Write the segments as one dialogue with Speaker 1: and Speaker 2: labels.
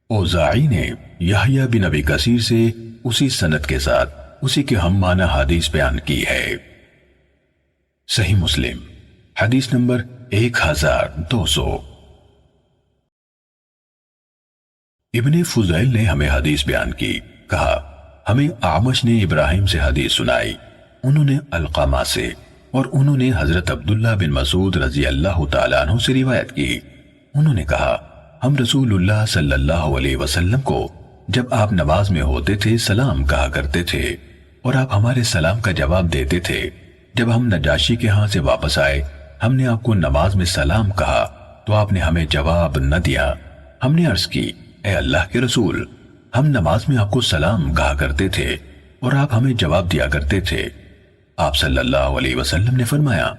Speaker 1: اوزاعی نے یحییٰ بن ابی کثیر سے اسی سند کے ساتھ اسی کے ہم معنی حدیث بیان کی ہے۔ صحیح مسلم حدیث نمبر 1200۔ ابن فضیل نے ہمیں حدیث بیان کی، کہا ہمیں اعمش نے ابراہیم سے حدیث سنائی، انہوں نے علقمہ سے، اور انہوں نے حضرت عبداللہ بن مسعود رضی اللہ تعالیٰ عنہ سے روایت کی۔ انہوں نے کہا ہم رسول اللہ صلی اللہ علیہ وسلم کو جب آپ نماز میں ہوتے تھے سلام کہا کرتے تھے اور آپ ہمارے سلام کا جواب دیتے تھے۔ جب ہم نجاشی کے ہاں سے واپس آئے ہم نے آپ کو نماز میں سلام کہا تو آپ نے ہمیں جواب نہ دیا۔ ہم نے عرض کی اے اللہ کے رسول، ہم نماز میں آپ کو سلام کہا کرتے تھے اور آپ ہمیں جواب دیا کرتے تھے۔ آپ صلی اللہ علیہ وسلم نے فرمایا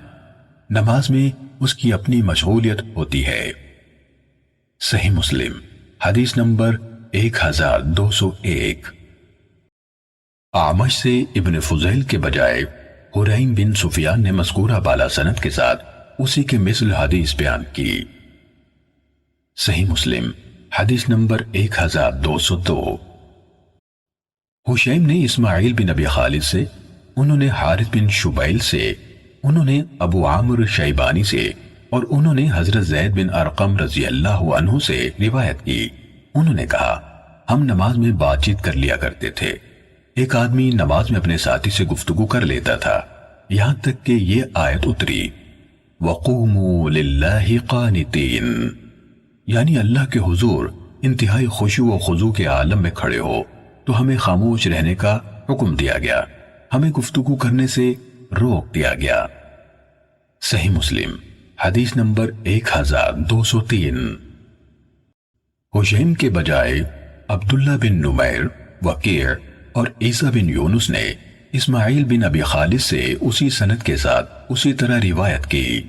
Speaker 1: نماز میں اس کی اپنی مشغولیت ہوتی ہے۔ صحیح مسلم حدیث نمبر 1201۔ اعمش سے ابن فضیل کے بجائے حرین بن سفیان نے مذکورہ بالا سند کے ساتھ اسی کے مثل حدیث بیان کی۔ صحیح مسلم حدیث نمبر 1202۔ حشیم نے اسماعیل بن ابی خالد سے، انہوں نے حارث بن شبیل سے، انہوں نے ابو عامر شیبانی سے، اور انہوں نے حضرت زید بن ارقم رضی اللہ عنہ سے روایت کی۔ انہوں نے کہا ہم نماز میں بات چیت کر لیا کرتے تھے، ایک آدمی نماز میں اپنے ساتھی سے گفتگو کر لیتا تھا، یہاں تک کہ یہ آیت اتری وَقُومُوا لِلَّهِ قَانِتِينَ، یعنی اللہ کے حضور انتہائی خشوع و خضوع کے عالم میں کھڑے ہو تو ہمیں خاموش رہنے کا حکم دیا گیا، ہمیں گفتگو کرنے سے روک دیا گیا۔ صحیح مسلم حدیث نمبر 1203۔ حشیم کے بجائے عبداللہ بن نمیر، وکیع اور عیسیٰ بن یونس نے اسماعیل بن ابی خالد سے اسی سند کے ساتھ اسی طرح روایت کی۔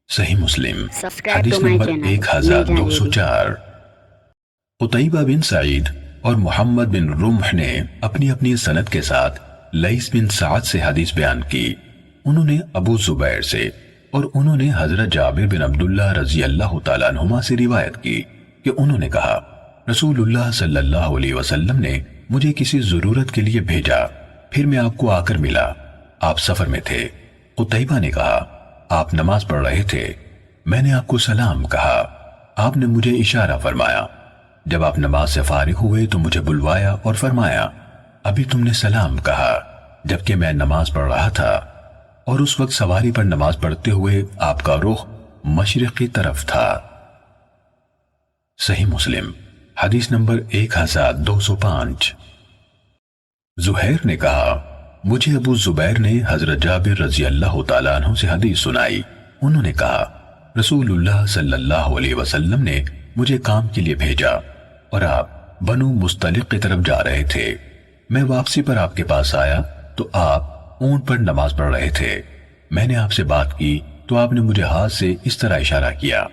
Speaker 1: صحیح مسلم حدیث نمبر 1204۔ قتیبہ بن سعید اور محمد بن رمح نے اپنی اپنی سند کے ساتھ لیث بن سعد سے حدیث بیان کی، انہوں نے ابو زبیر سے، اور انہوں نے حضرت جابر بن عبداللہ رضی اللہ تعالیٰ عنہما سے روایت کی کہ انہوں نے کہا رسول اللہ صلی اللہ علیہ وسلم نے مجھے کسی ضرورت کے لیے بھیجا، پھر میں آپ کو آ کر ملا، آپ سفر میں تھے۔ قتیبہ نے کہا آپ نماز پڑھ رہے تھے، میں نے آپ کو سلام کہا، آپ نے مجھے اشارہ فرمایا، جب آپ نماز سے فارغ ہوئے تو مجھے بلوایا اور فرمایا ابھی تم نے سلام کہا، جبکہ میں نماز پڑھ رہا تھا، اور اس وقت سواری پر نماز پڑھتے ہوئے آپ کا رخ مشرق کی طرف تھا۔ صحیح مسلم حدیث نمبر 1205۔ زہیر نے کہا مجھے ابو زبیر نے حضرت جابر رضی اللہ تعالیٰ عنہ سے حدیث سنائی، انہوں نے کہا رسول اللہ صلی اللہ علیہ وسلم نے مجھے کام کے لیے بھیجا اور آپ بنو مستلق کی طرف جا رہے تھے، میں واپسی پر آپ کے پاس آیا تو آپ اونٹ پر نماز پڑھ رہے تھے، میں نے آپ سے بات کی تو آپ نے مجھے ہاتھ سے اس طرح اشارہ کیا۔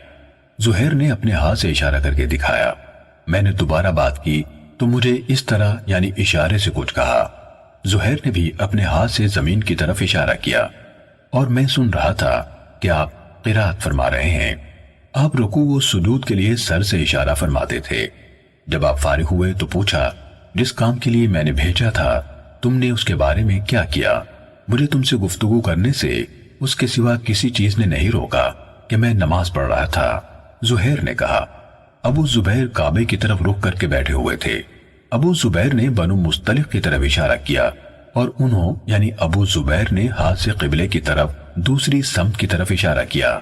Speaker 1: زہیر نے اپنے ہاتھ سے اشارہ کر کے دکھایا، میں نے دوبارہ بات کی تو مجھے اس طرح یعنی اشارے سے کچھ کہا۔ زہیر نے بھی اپنے ہاتھ سے زمین کی طرف اشارہ کیا اور میں سن رہا تھا کہ آپ قرات فرما رہے ہیں۔ آپ رکوع و سجود کے لیے سر سے اشارہ فرماتے تھے۔ جب آپ فارغ ہوئے تو پوچھا جس کام کے لیے میں نے بھیجا تھا تم نے اس کے بارے میں کیا کیا؟ مجھے تم سے گفتگو کرنے سے اس کے سوا کسی چیز نے نہیں روکا کہ میں نماز پڑھ رہا تھا۔ زہیر نے کہا ابو زبیر کعبے کی طرف رخ کر کے بیٹھے ہوئے تھے۔ ابو زبیر نے بنو مستلق کی طرف اشارہ کیا اور انہوں یعنی ابو زبیر نے ہاتھ سے قبلے کی طرف دوسری سمت کی طرف اشارہ کیا،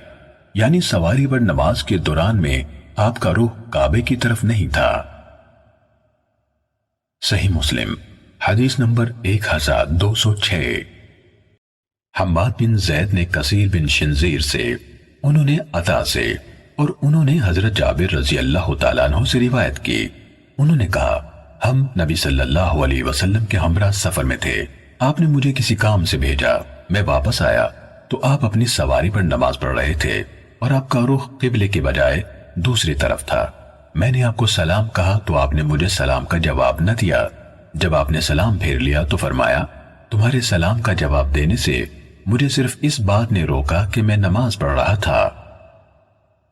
Speaker 1: یعنی سواری پر نماز کے دوران میں آپ کا رخ کعبے کی طرف نہیں تھا۔ صحیح مسلم حدیث نمبر 1206۔ حماد بن زید نے کثیر بن شنزیر سے، انہوں نے عطا سے، اور انہوں نے حضرت جابر رضی اللہ تعالیٰ عنہ سے روایت کی، انہوں نے کہا ہم نبی صلی اللہ علیہ وسلم کے ہمراہ سفر میں تھے، آپ نے مجھے کسی کام سے بھیجا، میں واپس آیا تو آپ اپنی سواری پر نماز پڑھ رہے تھے اور آپ کا رخ قبلے کے بجائے دوسری طرف تھا، میں نے آپ کو سلام کہا تو آپ نے مجھے سلام کا جواب نہ دیا، جب آپ نے سلام پھیر لیا تو فرمایا تمہارے سلام کا جواب دینے سے مجھے صرف اس بات نے روکا کہ میں نماز پڑھ رہا تھا۔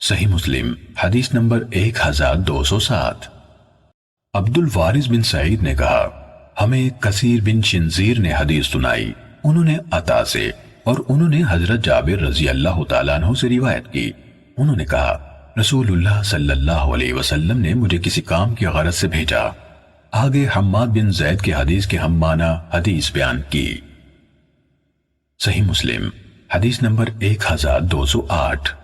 Speaker 1: صحیح مسلم حدیث نمبر 1207۔ عبد الوارث بن سعید نے کہا ہمیں کثیر بن شنزیر نے حدیث سنائی، انہوں نے عطا سے اور انہوں نے حضرت جابر رضی اللہ تعالیٰ عنہ سے روایت کی۔ انہوں نے کہا رسول اللہ صلی اللہ علیہ وسلم نے مجھے کسی کام کی غرض سے بھیجا۔ آگے حماد بن زید کے حدیث کے ہم معنی حدیث بیان کی۔ صحیح مسلم حدیث نمبر 1208۔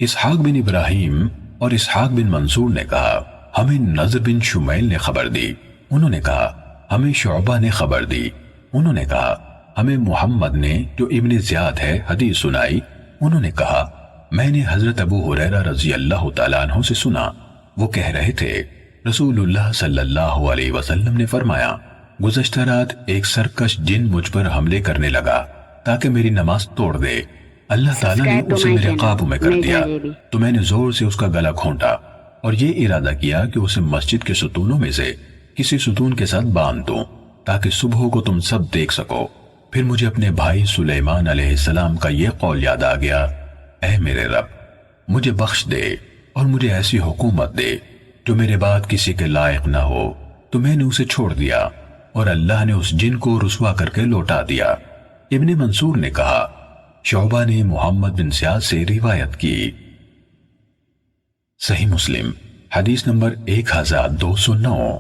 Speaker 1: اسحاق بن ابراہیم اور اسحاق بن منصور نے کہا ہمیں نضر بن شمیل نے خبر دی، انہوں نے کہا ہمیں شعبہ نے خبر دی، انہوں نے کہا ہمیں محمد نے جو ابن زیاد ہے حدیث سنائی، انہوں نے کہا میں نے حضرت ابو ہریرہ رضی اللہ تعالیٰ عنہ سے سنا، وہ کہہ رہے تھے رسول اللہ صلی اللہ علیہ وسلم نے فرمایا گزشتہ رات ایک سرکش جن مجھ پر حملے کرنے لگا تاکہ میری نماز توڑ دے، اللہ تعالیٰ نے اسے میرے قابو میں کر دیا تو میں نے زور سے اس کا گلا گھونٹا اور یہ ارادہ کیا کہ اسے مسجد کے ستونوں میں سے کسی ستون کے ساتھ باندھ دوں تاکہ صبح کو تم سب دیکھ سکو۔ پھر مجھے اپنے بھائی سلیمان علیہ السلام کا یہ قول یاد آ گیا، اے میرے رب مجھے بخش دے اور مجھے ایسی حکومت دے جو میرے بعد کسی کے لائق نہ ہو، تو میں نے اسے چھوڑ دیا اور اللہ نے اس جن کو رسوا کر کے لوٹا دیا۔ ابن منصور نے کہا شعبہ نے محمد بن زیاد سے روایت کی۔ صحیح مسلم حدیث نمبر 1209۔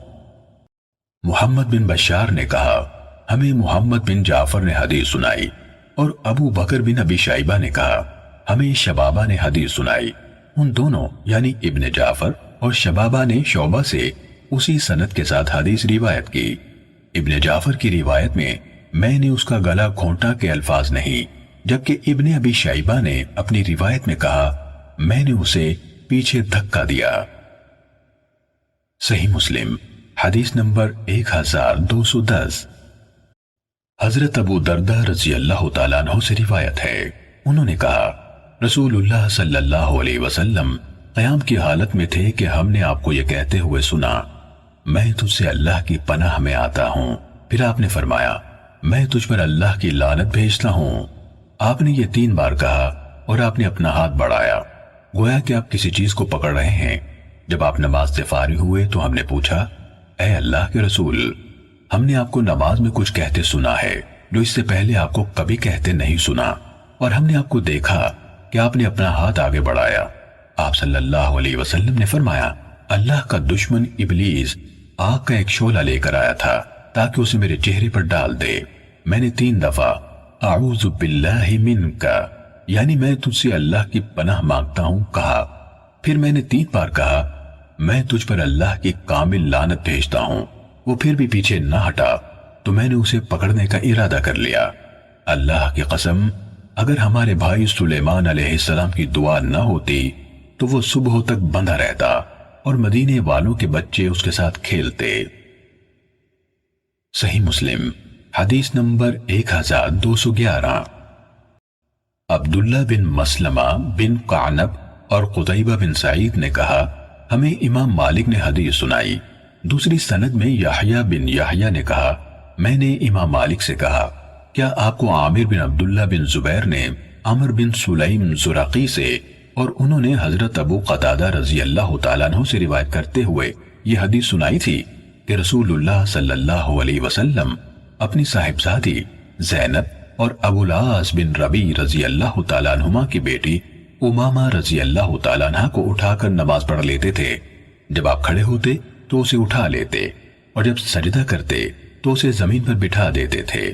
Speaker 1: محمد بن بشار نے کہا ہمیں محمد بن جعفر نے حدیث سنائی اور ابو بکر بن ابی شیبہ نے کہا ہمیں شبابہ نے حدیث سنائی، ان دونوں یعنی ابن جعفر اور شبابہ نے شعبہ سے اسی سند کے ساتھ حدیث روایت کی۔ ابن جعفر کی روایت میں نے اس کا گلا گھونٹا کے الفاظ نہیں، جبکہ ابن ابی شیبہ نے اپنی روایت میں کہا میں نے اسے پیچھے دھکا دیا۔ صحیح مسلم حدیث نمبر 1210۔ حضرت ابو دردہ رضی اللہ تعالیٰ عنہ سے روایت ہے، انہوں نے کہا رسول اللہ صلی اللہ علیہ وسلم قیام کی حالت میں تھے کہ ہم نے آپ کو یہ کہتے ہوئے سنا میں تجھ سے اللہ کی پناہ میں آتا ہوں، پھر آپ نے فرمایا میں تجھ پر اللہ کی لعنت بھیجتا ہوں۔ آپ نے یہ 3 بار کہا اور آپ نے اپنا ہاتھ بڑھایا گویا کہ آپ کسی چیز کو پکڑ رہے ہیں۔ جب آپ نماز سے فارغ ہوئے تو ہم نے پوچھا اے اللہ کے رسول ہم نے آپ کو نماز میں کچھ کہتے سنا ہے جو اس سے پہلے آپ کو کبھی کہتے نہیں سنا، اور ہم نے آپ کو دیکھا کہ آپ نے اپنا ہاتھ آگے بڑھایا۔ آپ صلی اللہ علیہ وسلم نے فرمایا اللہ کا دشمن ابلیس آگ کا ایک شعلہ لے کر آیا تھا تاکہ اسے میرے چہرے پر ڈال دے۔ میں نے 3 دفعہ اعوذ باللہ منک یعنی میں تجھ سے اللہ کی پناہ مانگتا ہوں کہا، پھر میں نے 3 بار کہا میں تجھ پر اللہ کی کامل لعنت بھیجتا ہوں۔ وہ پھر بھی پیچھے نہ ہٹا تو میں نے اسے پکڑنے کا ارادہ کر لیا۔ اللہ کی قسم اگر ہمارے بھائی سلیمان علیہ السلام کی دعا نہ ہوتی تو وہ صبح تک بندھا رہتا اور مدینے والوں کے بچے اس کے ساتھ کھیلتے۔ صحیح مسلم حدیث نمبر 1211۔ عبداللہ بن مسلمہ بن قعنب اور قتیبہ بن سعید نے کہا ہمیں امام مالک نے حدیث سنائی۔ دوسری سند میں یحییٰ بن یحییٰ نے کہا میں نے امام مالک سے کہا کیا آپ کو عامر بن عبداللہ بن زبیر نے عمر بن سلیم زرقی سے اور انہوں نے حضرت ابو قتادہ رضی اللہ تعالیٰ عنہ سے روایت کرتے ہوئے یہ حدیث سنائی تھی کہ رسول اللہ صلی اللہ علیہ وسلم اپنی صاحبزادی زینب اور ابو العاص بن ربیع رضی اللہ تعالیٰ عنہما کی بیٹی امامہ رضی اللہ تعالیٰ عنہ کو اٹھا کر نماز پڑھ لیتے تھے۔ جب آپ کھڑے ہوتے تو اسے اٹھا لیتے اور جب سجدہ کرتے تو اسے زمین پر بٹھا دیتے تھے۔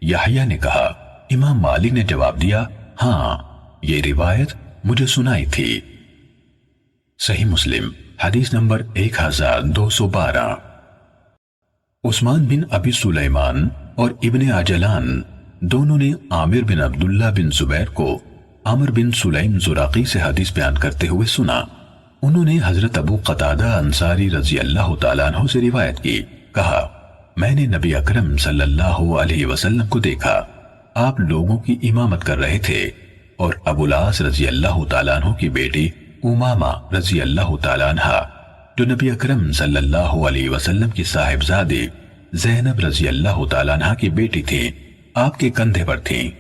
Speaker 1: یحییٰ نے کہا امام مالک نے جواب دیا ہاں یہ روایت مجھے سنائی تھی۔ صحیح مسلم حدیث نمبر 1212۔ عثمان بن ابی سلیمان اور ابن عجلان دونوں نے عامر بن عبداللہ بن زبیر کو عمر بن سلیم زراقی سے حدیث بیان کرتے ہوئے سنا۔ انہوں نے حضرت ابو قتادہ انصاری رضی اللہ تعالیٰ عنہ سے روایت کی، کہا میں نے نبی اکرم صلی اللہ علیہ وسلم کو دیکھا، آپ لوگوں کی امامت کر رہے تھے اور ابو العاص رضی اللہ تعالیٰ عنہ کی بیٹی امامہ رضی اللہ تعالیٰ عنہ جو نبی اکرم صلی اللہ علیہ وسلم کی صاحبزادی زینب رضی اللہ تعالیٰ عنہ کی بیٹی تھی، آپ کے کندھے پر تھیں۔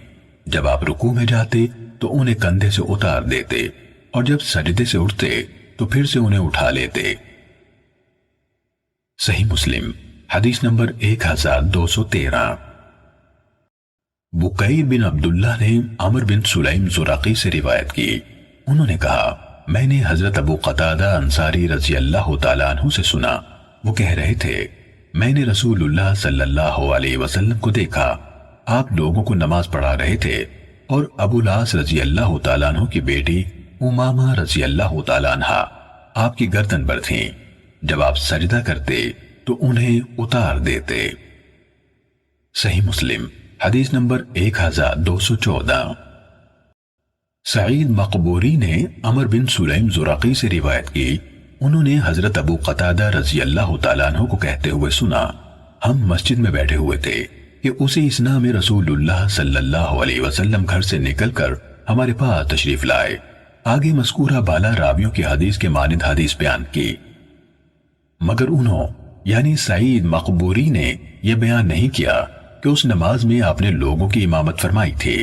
Speaker 1: جب آپ رکوع میں جاتے تو انہیں کندھے سے اتار دیتے اور جب سجدے سے اٹھتے تو پھر سے انہیں اٹھا لیتے۔ صحیح مسلم حدیث نمبر 1213۔ بکیر بن عبداللہ نے عمر بن سلیم زرقی سے روایت کی، انہوں نے کہا میں نے حضرت ابو قتادہ انصاری رضی اللہ تعالیٰ عنہ سے سنا، وہ کہہ رہے تھے میں نے رسول اللہ صلی اللہ علیہ وسلم کو دیکھا، آپ لوگوں کو نماز پڑھا رہے تھے اور ابو العاص رضی اللہ تعالیٰ عنہ کی بیٹی امامہ رضی اللہ تعالیٰ عنہ آپ کی گردن پر تھیں، جب آپ سجدہ کرتے تو انہیں اتار دیتے۔ صحیح مسلم حدیث نمبر 1214۔ سعید مقبوری نے عمر بن سلیم زرقی سے روایت کی، انہوں نے حضرت ابو قتادہ رضی اللہ تعالیٰ عنہ کو کہتے ہوئے سنا، ہم مسجد میں بیٹھے ہوئے تھے کہ اسی اثنا میں رسول اللہ صلی اللہ علیہ وسلم گھر سے نکل کر ہمارے پاس تشریف لائے۔ آگے مذکورہ بالا راویوں کی حدیث کے مانند حدیث بیان کی، مگر انہوں یعنی سعید مقبوری نے یہ بیان نہیں کیا کہ اس نماز میں آپ نے لوگوں کی امامت فرمائی تھی۔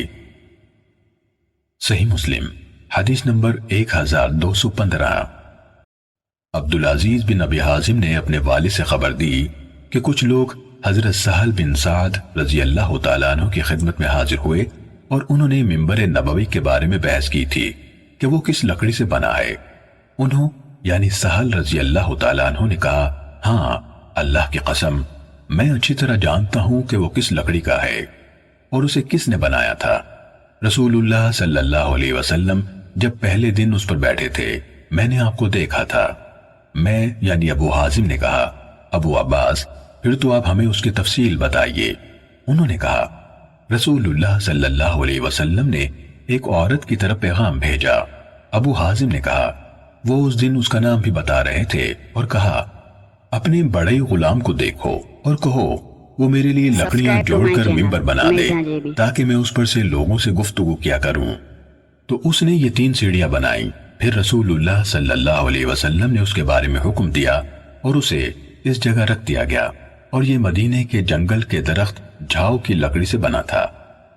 Speaker 1: صحیح مسلم حدیث نمبر 1215۔ عبدالعزیز بن ابی حازم نے اپنے والد سے خبر دی کہ کچھ لوگ حضرت سہل بن سعد رضی اللہ تعالیٰ عنہ کی خدمت میں حاضر ہوئے اور انہوں نے منبر نبوی کے بارے میں بحث کی تھی کہ وہ کس لکڑی سے بنا ہے۔ انہوں یعنی سہل رضی اللہ تعالیٰ عنہ نے کہا ہاں اللہ کی قسم میں اچھی طرح جانتا ہوں کہ وہ کس لکڑی کا ہے اور اسے کس نے بنایا تھا۔ رسول اللہ صلی اللہ علیہ وسلم جب پہلے دن اس پر بیٹھے تھے میں نے آپ کو دیکھا تھا۔ میں یعنی ابو حازم نے کہا ابو عباس پھر تو آپ ہمیں اس کی تفصیل بتائیے۔ انہوں نے کہا رسول اللہ صلی اللہ علیہ وسلم نے ایک عورت کی طرف پیغام بھیجا۔ ابو حازم نے کہا وہ اس دن اس کا نام بھی بتا رہے تھے اور کہا اپنے بڑے غلام کو دیکھو اور کہو وہ میرے لیے لکڑیاں جوڑ کر ممبر بنا دے تاکہ میں اس پر سے لوگوں سے گفتگو کیا کروں۔ تو اس نے یہ 3 سیڑھیاں بنائیں۔ پھر رسول اللہ صلی اللہ علیہ وسلم نے اس کے بارے میں حکم دیا اور اسے اس جگہ رکھ دیا گیا، اور یہ مدینے کے جنگل کے درخت جھاؤ کی لکڑی سے بنا تھا۔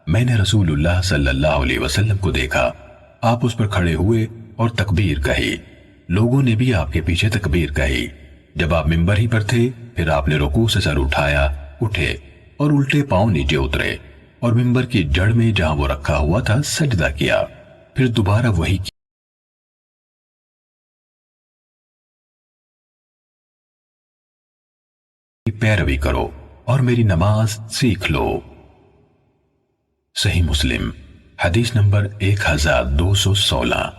Speaker 1: میں نے رسول اللہ صلی اللہ علیہ وسلم کو دیکھا، آپ اس پر کھڑے ہوئے اور تکبیر کہی، لوگوں نے بھی آپ کے پیچھے تکبیر کہی۔ جب آپ ممبر ہی پر تھے پھر آپ نے رکوع سے سر اٹھایا، اٹھے اور الٹے پاؤں نیچے اترے اور ممبر کی جڑ میں جہاں وہ رکھا ہوا تھا سجدہ کیا، پھر دوبارہ وہی کیا۔ پیروی کرو اور میری نماز سیکھ لو۔ صحیح مسلم حدیث نمبر 1216۔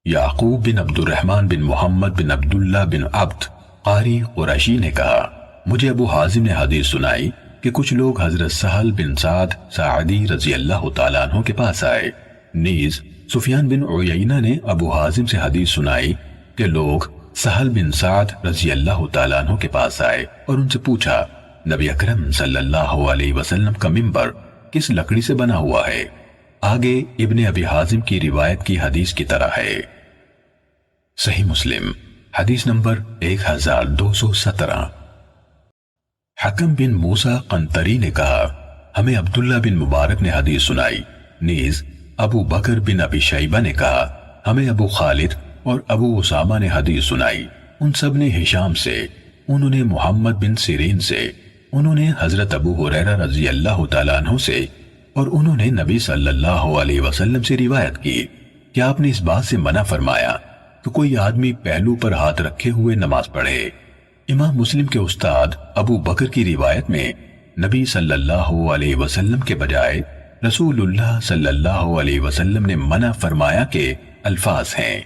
Speaker 1: یعقوب بن عبد الرحمن بن محمد بن عبداللہ بن عبد قاری قریشی نے کہا مجھے ابو حازم نے حدیث سنائی کہ کچھ لوگ حضرت سہل بن سعد ساعدی رضی اللہ تعالیٰ عنہ کے پاس آئے۔ نیز سفیان بن عیینہ نے ابو حازم سے حدیث سنائی کہ لوگ سہل بن سعد رضی اللہ تعالیٰ عنہ کے پاس آئے اور ان سے پوچھا نبی اکرم صلی اللہ علیہ وسلم کا منبر کس لکڑی سے بنا ہوا ہے؟ آگے ابن ابی حازم کی روایت کی حدیث کی طرح ہے۔ صحیح مسلم حدیث نمبر 1217۔ حکم بن موسیٰ قنطری نے کہا ہمیں عبداللہ بن مبارک نے حدیث سنائی۔ نیز ابو بکر بن ابی شیبہ نے کہا ہمیں ابو خالد اور ابو اسامہ نے حدیث سنائی۔ ان سب نے ہشام سے، انہوں نے محمد بن سیرین سے، انہوں نے حضرت ابو ہریرہ رضی اللہ تعالیٰ عنہ سے، اور انہوں نے نبی صلی اللہ علیہ وسلم سے روایت کی کہ آپ نے اس بات سے منع فرمایا کہ کوئی آدمی پہلو پر ہاتھ رکھے ہوئے نماز پڑھے۔ امام مسلم کے استاد ابو بکر کی روایت میں نبی صلی اللہ علیہ وسلم کے بجائے رسول اللہ صلی اللہ علیہ وسلم نے منع فرمایا کے الفاظ ہیں۔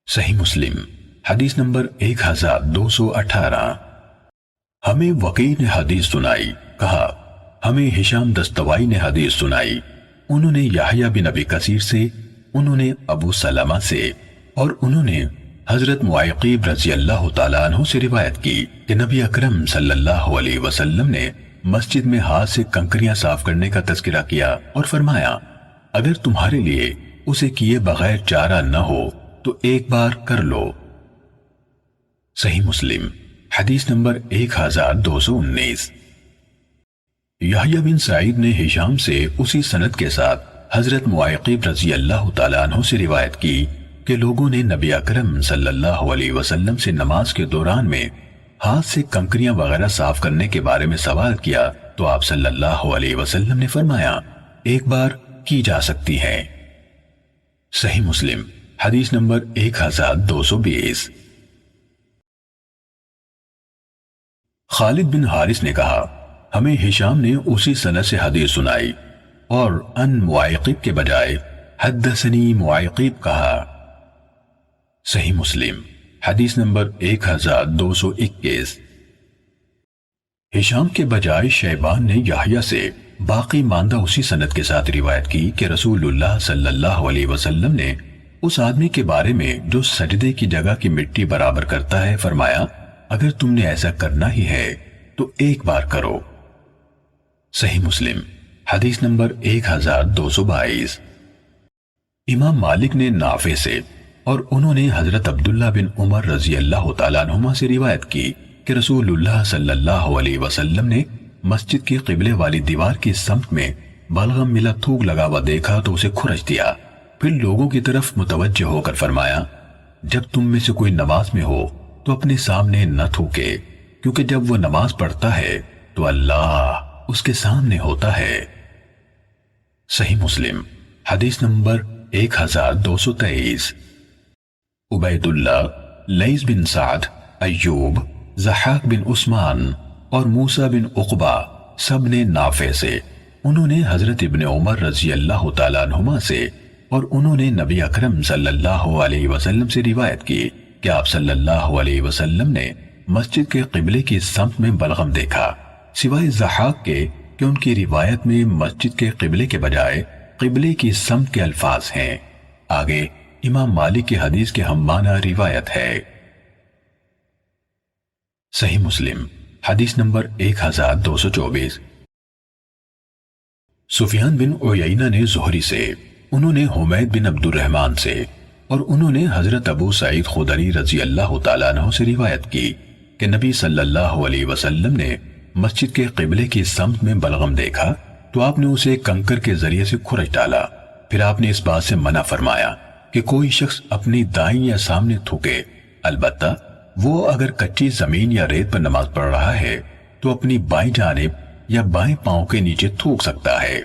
Speaker 1: صحیح مسلم حدیث نمبر 1218۔ ہمیں وقیع نے حدیث سنائی، کہا ہمیں ہشام دستوائی نے حدیث سنائی، انہوں نے یحییٰ بن ابی کثیر سے، انہوں نے ابو سلمہ سے، اور انہوں نے حضرت معیقیب رضی اللہ تعالیٰ عنہ سے روایت کی کہ نبی اکرم صلی اللہ علیہ وسلم نے مسجد میں ہاتھ سے کنکریاں صاف کرنے کا تذکرہ کیا اور فرمایا اگر تمہارے لیے اسے کیے بغیر چارہ نہ ہو تو ایک بار کر لو۔ صحیح مسلم حدیث نمبر 1219۔ یحییٰ بن سعید نے ہشام سے اسی سند کے ساتھ حضرت معیقب رضی اللہ تعالیٰ عنہ سے روایت کی کہ لوگوں نے نبی اکرم صلی اللہ علیہ وسلم سے نماز کے دوران میں ہاتھ سے کنکریاں وغیرہ صاف کرنے کے بارے میں سوال کیا تو آپ صلی اللہ علیہ وسلم نے فرمایا ایک بار کی جا سکتی ہے۔ صحیح مسلم حدیث نمبر 1220۔ خالد بن حارث نے کہا ہمیں ہشام نے اسی سند سے حدیث سنائی اور ان معیقب کے بجائے حدثنی معیقب کہا۔ صحیح مسلم حدیث نمبر 1221۔ ہشام کے بجائے شیبان نے یحییٰ سے باقی ماندہ اسی سند کے ساتھ روایت کی کہ رسول اللہ صلی اللہ علیہ وسلم نے اس آدمی کے بارے میں جو سجدے کی جگہ کی مٹی برابر کرتا ہے فرمایا اگر تم نے ایسا کرنا ہی ہے تو ایک بار کرو۔ صحیح مسلم حدیث نمبر 1222۔ امام مالک نے نافع سے اور انہوں نے حضرت عبداللہ بن عمر رضی اللہ تعالیٰ عنہما سے روایت کی کہ رسول اللہ صلی اللہ علیہ وسلم نے مسجد کی قبلے والی دیوار کی سمت میں بلغم ملا تھوک لگا ہوا دیکھا تو اسے کھرچ دیا، پھر لوگوں کی طرف متوجہ ہو کر فرمایا جب تم میں سے کوئی نماز میں ہو تو اپنے سامنے نہ تھوکے، کیونکہ جب وہ نماز پڑھتا ہے تو اللہ اس کے سامنے ہوتا ہے۔ صحیح مسلم حدیث نمبر 1223۔ عبید اللہ، لیث بن سعد، ایوب، ضحاک بن عثمان اور موسیٰ بن عقبہ سب نے نافع سے، انہوں نے حضرت ابن عمر رضی اللہ تعالیٰ عنہما سے اور انہوں نے نبی اکرم صلی اللہ علیہ وسلم سے روایت کی کہ آپ صلی اللہ علیہ وسلم نے مسجد کے قبلے کی سمت میں بلغم دیکھا، سوائے ضحاک کے کہ ان کی روایت میں مسجد کے قبلے کے بجائے قبلے کی سمت کے الفاظ ہیں۔ آگے امام مالک کی حدیث کے ہم معنی روایت ہے۔ صحیح مسلم حدیث نمبر 1224۔ سفیان بن عیینہ نے زہری سے، انہوں نے حمید بن عبد الرحمن سے اور انہوں نے حضرت ابو سعید خدری رضی اللہ تعالیٰ عنہ سے روایت کی کہ نبی صلی اللہ علیہ وسلم نے مسجد کے قبلے کی سمت میں بلغم دیکھا تو آپ نے اسے کنکر کے ذریعے سے کھرچ ڈالا، پھر آپ نے اس بات سے منع فرمایا کہ کوئی شخص اپنی دائیں یا سامنے تھوکے، البتہ وہ اگر کچی زمین یا ریت پر نماز پڑھ رہا ہے تو اپنی بائیں جانب یا بائیں پاؤں کے نیچے تھوک سکتا ہے۔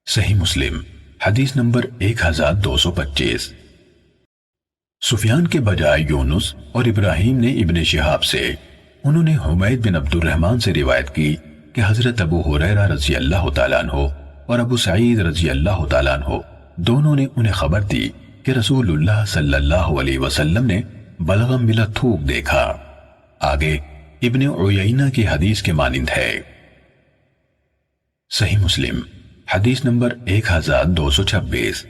Speaker 1: صحیح مسلم حدیث نمبر 1225۔ سفیان کے بجائے یونس اور ابراہیم نے ابن شہاب سے، انہوں نے حمید بن عبد الرحمن سے روایت کی کہ حضرت ابو ہریرہ رضی اللہ تعالیٰ عنہ اور ابو سعید رضی اللہ تعالیٰ عنہ دونوں نے انہیں خبر دی کہ رسول اللہ صلی اللہ علیہ وسلم نے بلغم ملا تھوک دیکھا۔ آگے ابن عیینہ کی حدیث کے مانند ہے۔ صحیح مسلم حدیث نمبر 1226۔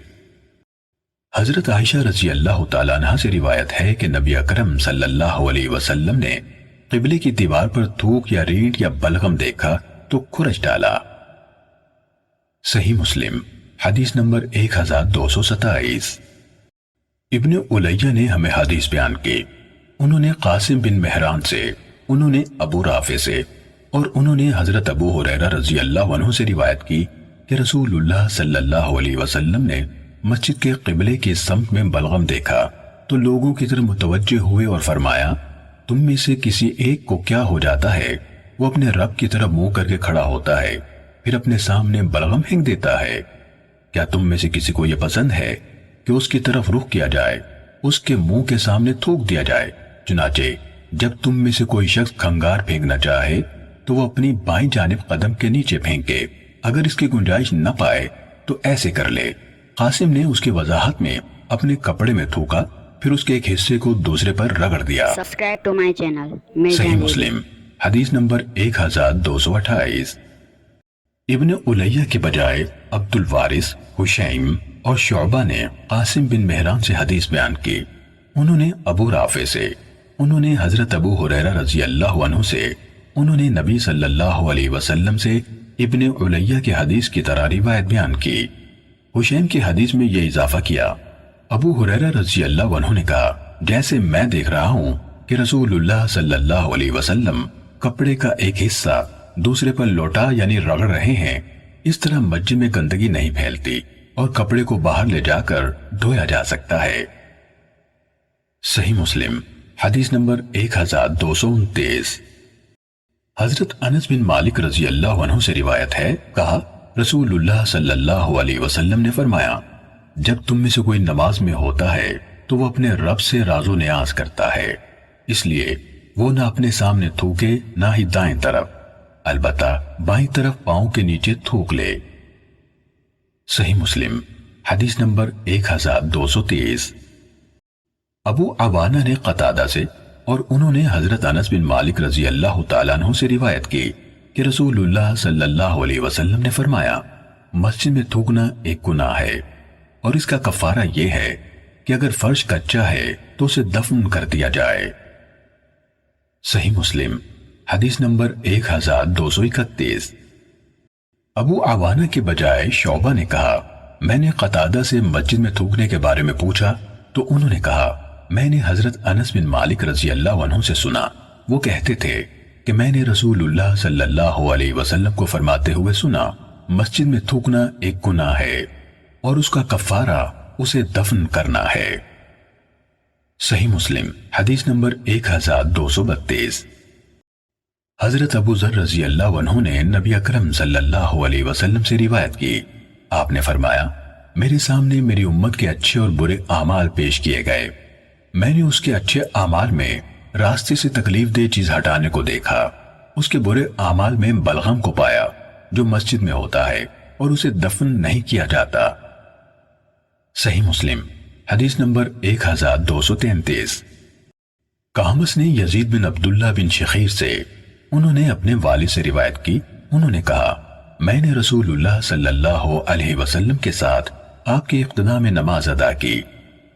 Speaker 1: حضرت عائشہ رضی اللہ تعالیٰ عنہ سے روایت ہے کہ نبی اکرم صلی اللہ علیہ وسلم نے قبلے کی دیوار پر تھوک یا رینٹ یا بلغم دیکھا تو کھرچ ڈالا۔ صحیح مسلم حدیث نمبر 1227۔ ابن علیہ نے ہمیں حدیث بیان کی، انہوں نے قاسم بن مہران سے، انہوں نے ابو رافع سے اور انہوں نے حضرت ابو ہریرہ رضی اللہ عنہ سے روایت کی کہ رسول اللہ صلی اللہ علیہ وسلم نے مسجد کے قبلے کی سمت میں بلغم دیکھا تو لوگوں کی طرف متوجہ ہوئے اور فرمایا تم میں سے کسی ایک کو کیا ہو جاتا ہے وہ اپنے رب کی طرف منہ کر کے کھڑا ہوتا ہے پھر اپنے سامنے بلغم پھینک دیتا ہے؟ کیا تم میں سے کسی کو یہ پسند ہے کہ اس کی طرف رخ کیا جائے، اس کے منہ کے سامنے تھوک دیا جائے؟ چنانچہ جب تم میں سے کوئی شخص کھنگار پھینکنا چاہے تو وہ اپنی بائیں جانب قدم کے نیچے پھینکے، اگر اس کی گنجائش نہ پائے تو ایسے کر لے۔ قاسم نے اس کی وضاحت میں اپنے کپڑے میں تھوکا پھر اس کے ایک حصے کو دوسرے پر رگڑ دیا۔
Speaker 2: Subscribe to my channel.
Speaker 1: Sahih Muslim حدیث نمبر 1228۔ ابن علیہ کے بجائے عبد الوارث، حشیم اور شعبہ نے قاسم بن مہران سے حدیث بیان کی، انہوں نے ابو رافع سے، انہوں نے حضرت ابو ہریرہ رضی اللہ عنہ سے، انہوں نے نبی صلی اللہ علیہ وسلم سے ابن علیہ کی حدیث کی طرح روایت بیان کی۔ حشیم کی حدیث میں یہ اضافہ کیا، ابو ہریرہ رضی اللہ عنہ نے کہا جیسے میں دیکھ رہا ہوں کہ رسول اللہ صلی اللہ علیہ وسلم کپڑے کا ایک حصہ دوسرے پر لوٹا یعنی رگڑ رہے ہیں، اس طرح مسجد میں گندگی نہیں پھیلتی اور کپڑے کو باہر لے جا کر دھویا جا سکتا ہے۔ صحیح مسلم حدیث نمبر 1229۔ حضرت انس بن مالک رضی اللہ عنہ سے روایت ہے، کہا رسول اللہ صلی اللہ علیہ وسلم نے فرمایا، جب تم میں سے کوئی نماز میں ہوتا ہے تو وہ اپنے رب سے راز و نیاز کرتا ہے، اس لیے وہ نہ اپنے سامنے تھوکے نہ ہی دائیں طرف، البتہ بائیں طرف پاؤں کے نیچے تھوک لے۔ صحیح مسلم حدیث نمبر 1230۔ ابو عوانہ نے قتادہ سے اور انہوں نے حضرت انس بن مالک رضی اللہ تعالیٰ عنہ سے روایت کی کہ رسول اللہ صلی اللہ علیہ وسلم نے فرمایا، مسجد میں تھوکنا ایک گناہ ہے اور اس کا کفارہ یہ ہے کہ اگر فرش کچا ہے تو اسے دفن کر دیا جائے۔ صحیح مسلم حدیث نمبر 1231۔ ابو عوانہ کے بجائے شعبہ نے کہا، میں نے قتادہ سے مسجد میں تھوکنے کے بارے میں پوچھا تو انہوں نے کہا، میں نے حضرت انس بن مالک رضی اللہ عنہ سے سنا، وہ کہتے تھے کہ میں نے رسول اللہ صلی اللہ علیہ وسلم کو فرماتے ہوئے سنا، مسجد میں تھوکنا ایک گناہ ہے اور اس کا کفارہ اسے دفن کرنا ہے۔ صحیح مسلم حدیث نمبر 1232۔ حضرت ابو ذر رضی اللہ عنہ نے نبی اکرم صلی اللہ علیہ وسلم سے روایت کی، آپ نے فرمایا، میرے سامنے میری امت کے اچھے اور برے اعمال پیش کیے گئے، میں نے اس کے اچھے اعمال میں راستے سے تکلیف دہ چیز ہٹانے کو دیکھا، اس کے برے اعمال میں بلغم کو پایا جو مسجد میں ہوتا ہے اور اسے دفن نہیں کیا جاتا۔ صحیح مسلم حدیث نمبر 1233۔ قامس نے یزید بن عبداللہ بن شخیر سے، انہوں نے اپنے والد سے روایت کی، انہوں نے کہا، میں نے رسول اللہ صلی اللہ علیہ وسلم کے ساتھ آپ کے اقتداء میں نماز ادا کی،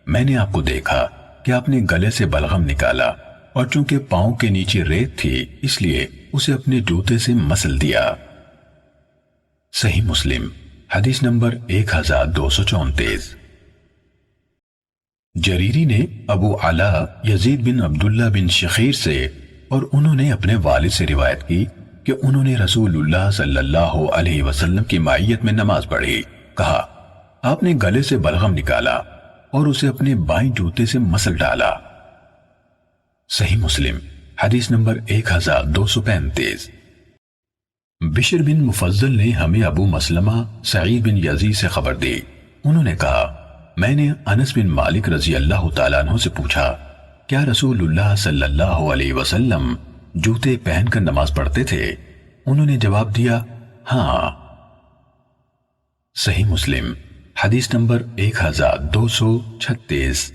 Speaker 1: میں نے آپ کو دیکھا کہ آپ نے گلے سے بلغم نکالا اور چونکہ پاؤں کے نیچے ریت تھی اس لیے اسے اپنے جوتے سے مسل دیا۔ صحیح مسلم حدیث نمبر 1234۔ جریری نے ابو علا یزید بن عبداللہ بن شخیر سے اور انہوں نے اپنے والد سے روایت کی کہ انہوں نے رسول اللہ صلی اللہ علیہ وسلم کی معیت میں نماز پڑھی، کہا، آپ نے گلے سے بلغم نکالا اور اسے اپنے بائیں جوتے سے مسل ڈالا۔ صحیح مسلم حدیث نمبر 1235۔ بشر بن مفضل نے ہمیں ابو مسلمہ سعید بن یزید سے خبر دی، انہوں نے کہا، میں نے انس بن مالک رضی اللہ تعالیٰ عنہ سے پوچھا، کیا رسول اللہ صلی اللہ علیہ وسلم جوتے پہن کر نماز پڑھتے تھے؟ انہوں نے جواب دیا، ہاں۔ صحیح مسلم حدیث نمبر 1236۔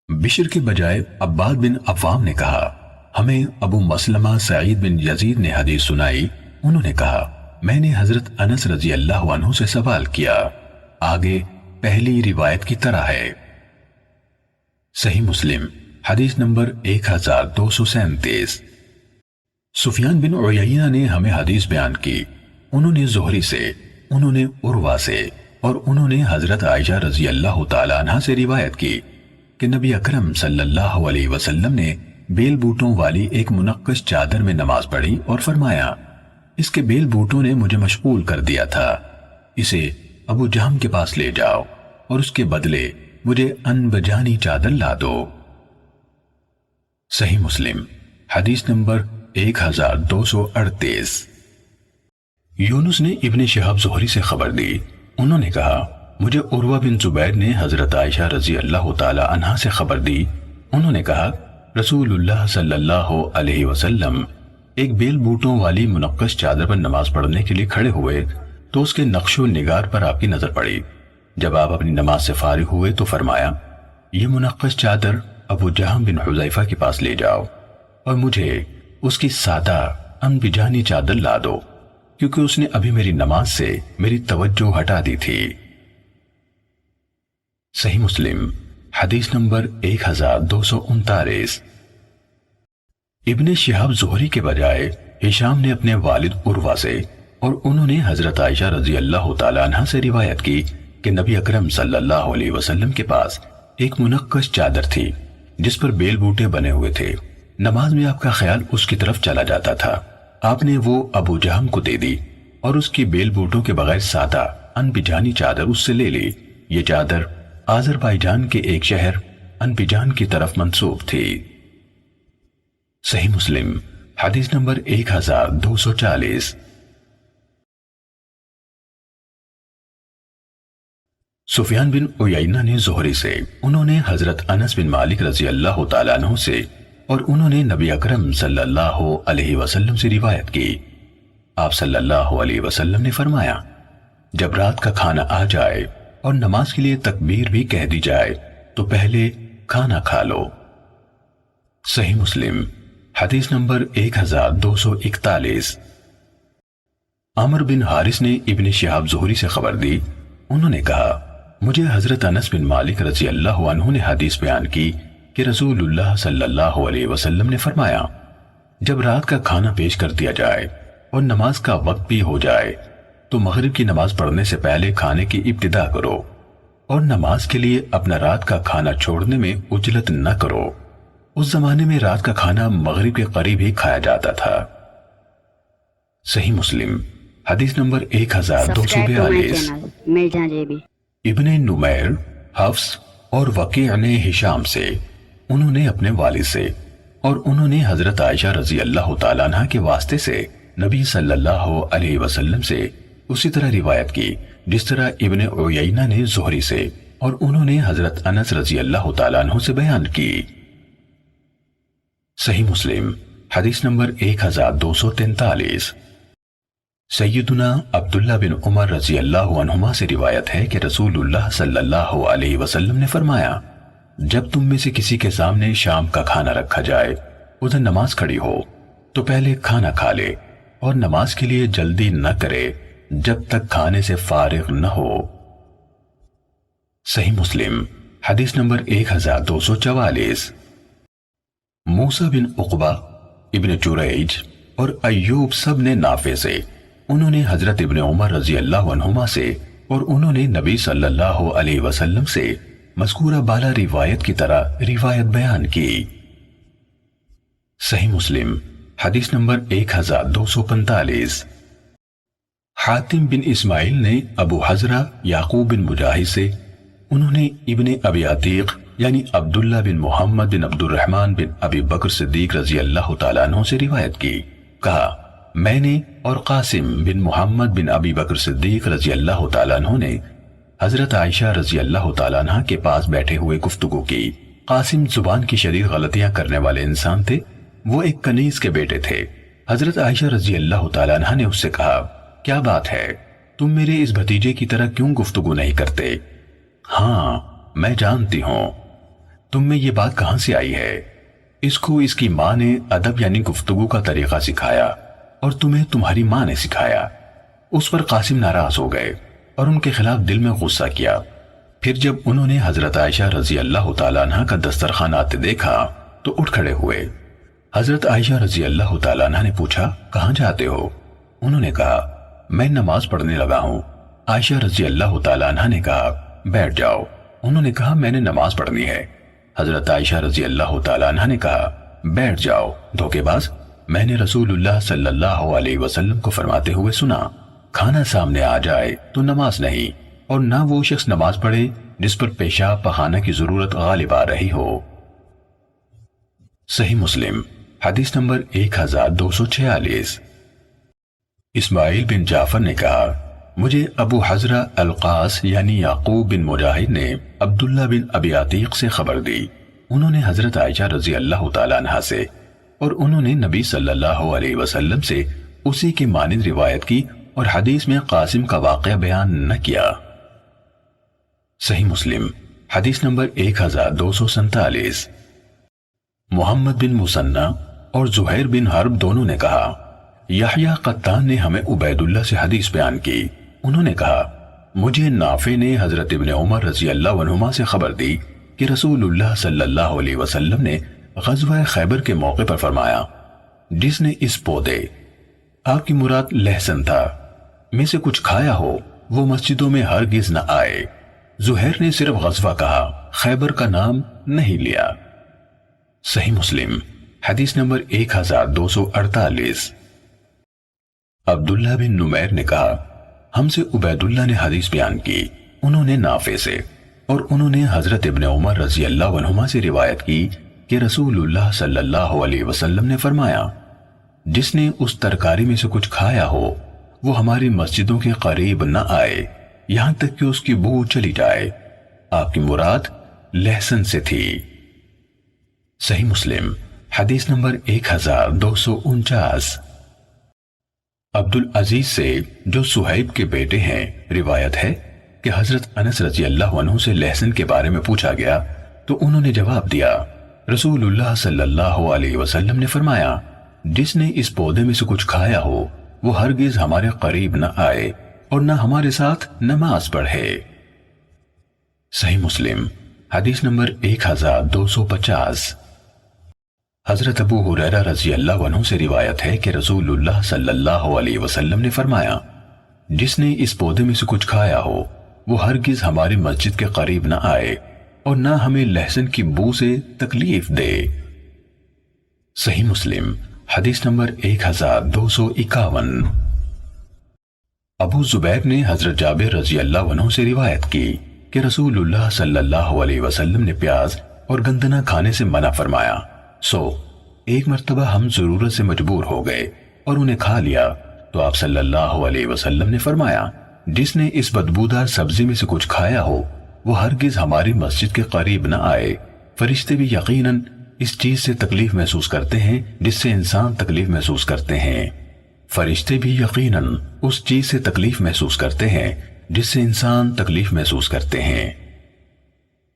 Speaker 1: بشر کے بجائے عباد بن عوام نے کہا، ہمیں ابو مسلمہ سعید بن یزید نے حدیث سنائی، انہوں نے کہا، میں نے حضرت انس رضی اللہ عنہ سے سوال کیا، آگے پہلی روایت کی طرح ہے۔ صحیح مسلم حدیث نمبر 1237۔ سفیان بن عیینہ نے ہمیں حدیث بیان کی، انہوں نے زہری سے، انہوں نے عروہ سے اور انہوں نے حضرت عائشہ رضی اللہ تعالیٰ عنہ سے روایت کی کہ نبی اکرم صلی اللہ علیہ وسلم نے بیل بوٹوں والی ایک منقش چادر میں نماز پڑھی اور فرمایا، اس کے بیل بوٹوں نے مجھے مشغول کر دیا تھا، اسے ابو جہم کے پاس لے جاؤ اور اس کے بدلے مجھے انبجانی چادر لا دو۔ صحیح مسلم حدیث نمبر 1238۔ یونس نے ابن شہاب زہری سے خبر دی، انہوں نے کہا، مجھے عروہ بن زبیر نے حضرت عائشہ رضی اللہ تعالی عنہا سے خبر دی، انہوں نے کہا، رسول اللہ صلی اللہ علیہ وسلم ایک بیل بوٹوں والی منقش چادر پر نماز پڑھنے کے لیے کھڑے ہوئے تو اس کے نقش و نگار پر آپ کی نظر پڑی، جب آپ اپنی نماز سے فارغ ہوئے تو فرمایا، یہ منقش چادر ابو جہم بن حذیفہ کے پاس لے جاؤ اور مجھے اس کی سادہ انبجانی چادر لا دو، کیونکہ اس نے ابھی میری نماز سے میری توجہ ہٹا دی تھی۔ صحیح مسلم حدیث نمبر 1239۔ ابن شہاب زہری کے بجائے ہشام نے اپنے والد عروہ سے اور انہوں نے حضرت عائشہ رضی اللہ تعالیٰ عنہ سے روایت کی کہ نبی اکرم صلی اللہ علیہ وسلم کے پاس ایک منقش چادر تھی جس پر بیل بوٹے بنے ہوئے تھے، نماز میں آپ کا خیال اس کی طرف چلا جاتا تھا، آپ نے وہ ابو جہم کو دے دی، اور اس کی بیل بوٹوں کے بغیر سادہ انبجانی چادر اس سے لے لی۔ یہ چادر آذربائیجان کے ایک شہر انبجان کی طرف منسوب تھی۔ صحیح مسلم حدیث نمبر 1240۔ سفیان بن عیینہ نے زہری سے، انہوں نے حضرت انس بن مالک رضی اللہ تعالیٰ عنہ سے، اور انہوں نے نبی اکرم صلی اللہ علیہ وسلم سے روایت کی۔ آپ صلی اللہ علیہ وسلم نے فرمایا، جب رات کا کھانا آ جائے اور نماز کے لیے تکبیر بھی کہہ دی جائے تو پہلے کھانا کھا لو۔ صحیح مسلم حدیث نمبر 1241۔ عمر بن حارث نے ابن شہاب زہری سے خبر دی، انہوں نے کہا، مجھے حضرت انس بن مالک رضی اللہ عنہ نے حدیث بیان کی کہ رسول اللہ صلی اللہ علیہ وسلم نے فرمایا، جب رات کا کھانا پیش کر دیا جائے اور نماز کا وقت بھی ہو جائے تو مغرب کی نماز پڑھنے سے پہلے کھانے کی ابتدا کرو، اور نماز کے لیے اپنا رات کا کھانا چھوڑنے میں عجلت نہ کرو۔ اس زمانے میں رات کا کھانا مغرب کے قریب ہی کھایا جاتا تھا۔ صحیح مسلم حدیث نمبر 1242۔
Speaker 2: مرزا جیبی۔
Speaker 1: ابن نمیر، حفص اور وکیع نے ہشام سے، انہوں نے اپنے والد سے، اور انہوں نے حضرت عائشہ رضی اللہ تعالیٰ عنہ کے واسطے سے نبی صلی اللہ علیہ وسلم سے اسی طرح روایت کی جس طرح ابن عیینہ نے زہری سے، اور انہوں نے حضرت انس رضی اللہ تعالیٰ عنہ سے بیان کی۔ صحیح مسلم حدیث نمبر 1243۔ سیدنا عبداللہ بن عمر رضی اللہ عنہما سے روایت ہے کہ رسول اللہ صلی اللہ علیہ وسلم نے فرمایا، جب تم میں سے کسی کے سامنے شام کا کھانا رکھا جائے، ادھر نماز کھڑی ہو تو پہلے کھانا کھا لے اور نماز کے لیے جلدی نہ کرے جب تک کھانے سے فارغ نہ ہو۔ صحیح مسلم حدیث نمبر 1244۔ موسیٰ بن عقبہ، ابن جریج اور ایوب سب نے نافع سے، انہوں نے حضرت ابن عمر رضی اللہ عنہما سے، اور انہوں نے نبی صلی اللہ علیہ وسلم سے مذکورہ بالا روایت کی طرح روایت بیان کی۔ صحیح مسلم حدیث نمبر 1245۔ حاتم بن اسماعیل نے ابو حزرہ یعقوب بن مجاہد سے، انہوں نے ابن ابی عتیق یعنی عبداللہ بن محمد بن عبد الرحمن بن ابی بکر صدیق رضی اللہ تعالیٰ عنہ سے روایت کی، کہا، میں نے اور قاسم بن محمد بن ابی بکر صدیق رضی اللہ تعالیٰ عنہ نے حضرت عائشہ رضی اللہ تعالیٰ عنہ کے پاس بیٹھے ہوئے گفتگو کی۔ قاسم زبان کی شدید غلطیاں کرنے والے انسان تھے، وہ ایک کنیز کے بیٹے تھے۔ حضرت عائشہ رضی اللہ تعالیٰ عنہ نے اس سے کہا، کیا بات ہے، تم میرے اس بھتیجے کی طرح کیوں گفتگو نہیں کرتے؟ ہاں میں جانتی ہوں، تم میں یہ بات کہاں سے آئی ہے؟ اس کو اس کی ماں نے ادب یعنی گفتگو کا طریقہ سکھایا اور تمہیں تمہاری ماں نے سکھایا۔ اس پر قاسم ناراض ہو گئے اور ان کے خلاف دل میں غصہ کیا۔ پھر جب انہوں نے حضرت عائشہ رضی اللہ تعالیٰ عنہ کا دسترخوان آتے دیکھا تو اٹھ کھڑے ہوئے۔ حضرت عائشہ رضی اللہ تعالیٰ عنہ نے پوچھا، کہاں جاتے ہو؟ انہوں نے کہا، میں نماز پڑھنے لگا ہوں۔ عائشہ رضی اللہ تعالیٰ عنہ نے کہا، بیٹھ جاؤ۔ انہوں نے کہا، میں نے نماز پڑھنی ہے۔ حضرت عائشہ رضی اللہ تعالیٰ عنہ نے کہا، بیٹھ جاؤ دھوکے باز، میں نے رسول اللہ صلی اللہ علیہ وسلم کو فرماتے ہوئے سنا، کھانا سامنے آ جائے تو نماز نہیں، اور نہ وہ شخص نماز پڑھے جس پر پیشاب پخانے کی ضرورت غالب آ رہی ہو۔ صحیح مسلم حدیث نمبر 1246۔ اسماعیل بن جعفر نے کہا، مجھے ابو حزرہ القاس یعنی یعقوب بن مجاہد نے عبداللہ بن ابی عتیق سے خبر دی، انہوں نے حضرت عائشہ رضی اللہ تعالیٰ عنہ سے، اور انہوں نے نبی صلی اللہ علیہ وسلم سے اسی کی مانند روایت کی اور حدیث میں قاسم کا واقعہ بیان نہ کیا۔ صحیح مسلم حدیث نمبر 1247۔ محمد بن مثنى اور زہیر بن حرب دونوں نے کہا، یحییٰ قطان نے ہمیں عبید اللہ سے حدیث بیان کی، انہوں نے کہا، مجھے نافع نے حضرت ابن عمر رضی اللہ عنہما سے خبر دی کہ رسول اللہ صلی اللہ علیہ وسلم نے غزوہ خیبر کے موقع پر فرمایا، جس نے اس پودے، آپ کی مراد لہسن تھا، میں سے کچھ کھایا ہو وہ مسجدوں میں ہرگز نہ آئے۔ زہیر نے صرف غزوہ کہا، خیبر کا نام نہیں لیا۔ صحیح مسلم حدیث نمبر 1248۔ عبداللہ بن نمیر نے کہا ہم سے عبیداللہ نے حدیث بیان کی، انہوں نے نافع سے، اور انہوں نے حضرت ابن عمر رضی اللہ عنہما سے روایت کی کہ رسول اللہ صلی اللہ علیہ وسلم نے فرمایا جس نے اس ترکاری میں سے کچھ کھایا ہو وہ ہماری مسجدوں کے قریب نہ آئے یہاں تک کہ اس کی بو چلی جائے۔ آپ کی مراد لہسن سے تھی۔ صحیح مسلم حدیث نمبر 1249۔ عبدالعزیز سے جو صہیب کے بیٹے ہیں روایت ہے کہ حضرت انس رضی اللہ عنہ سے لہسن کے بارے میں پوچھا گیا تو انہوں نے جواب دیا رسول اللہ صلی اللہ علیہ وسلم نے فرمایا جس نے اس پودے میں سے کچھ کھایا ہو وہ ہرگز ہمارے قریب نہ آئے اور نہ ہمارے ساتھ نماز پڑھے۔ صحیح مسلم حدیث نمبر 1250۔ حضرت ابو ہریرہ رضی اللہ عنہ سے روایت ہے کہ رسول اللہ صلی اللہ علیہ وسلم نے فرمایا جس نے اس پودے میں سے کچھ کھایا ہو وہ ہرگز ہماری مسجد کے قریب نہ آئے اور نہ ہمیں لہسن کی بو سے تکلیف دے۔ صحیح مسلم حدیث نمبر 1251۔ ابو زبیر نے حضرت جابر رضی اللہ عنہ سے روایت کی کہ رسول اللہ صلی اللہ علیہ وسلم نے پیاز اور گندنا کھانے سے منع فرمایا، سو ایک مرتبہ ہم ضرورت سے مجبور ہو گئے اور انہیں کھا لیا تو آپ صلی اللہ علیہ وسلم نے فرمایا جس نے اس بدبودار سبزی میں سے کچھ کھایا ہو وہ ہرگز ہماری مسجد کے قریب نہ آئے۔ فرشتے بھی یقیناً اس چیز سے تکلیف محسوس کرتے ہیں جس سے انسان تکلیف محسوس کرتے ہیں۔ فرشتے بھی یقیناً اس چیز سے تکلیف محسوس کرتے ہیں جس سے انسان تکلیف محسوس کرتے ہیں۔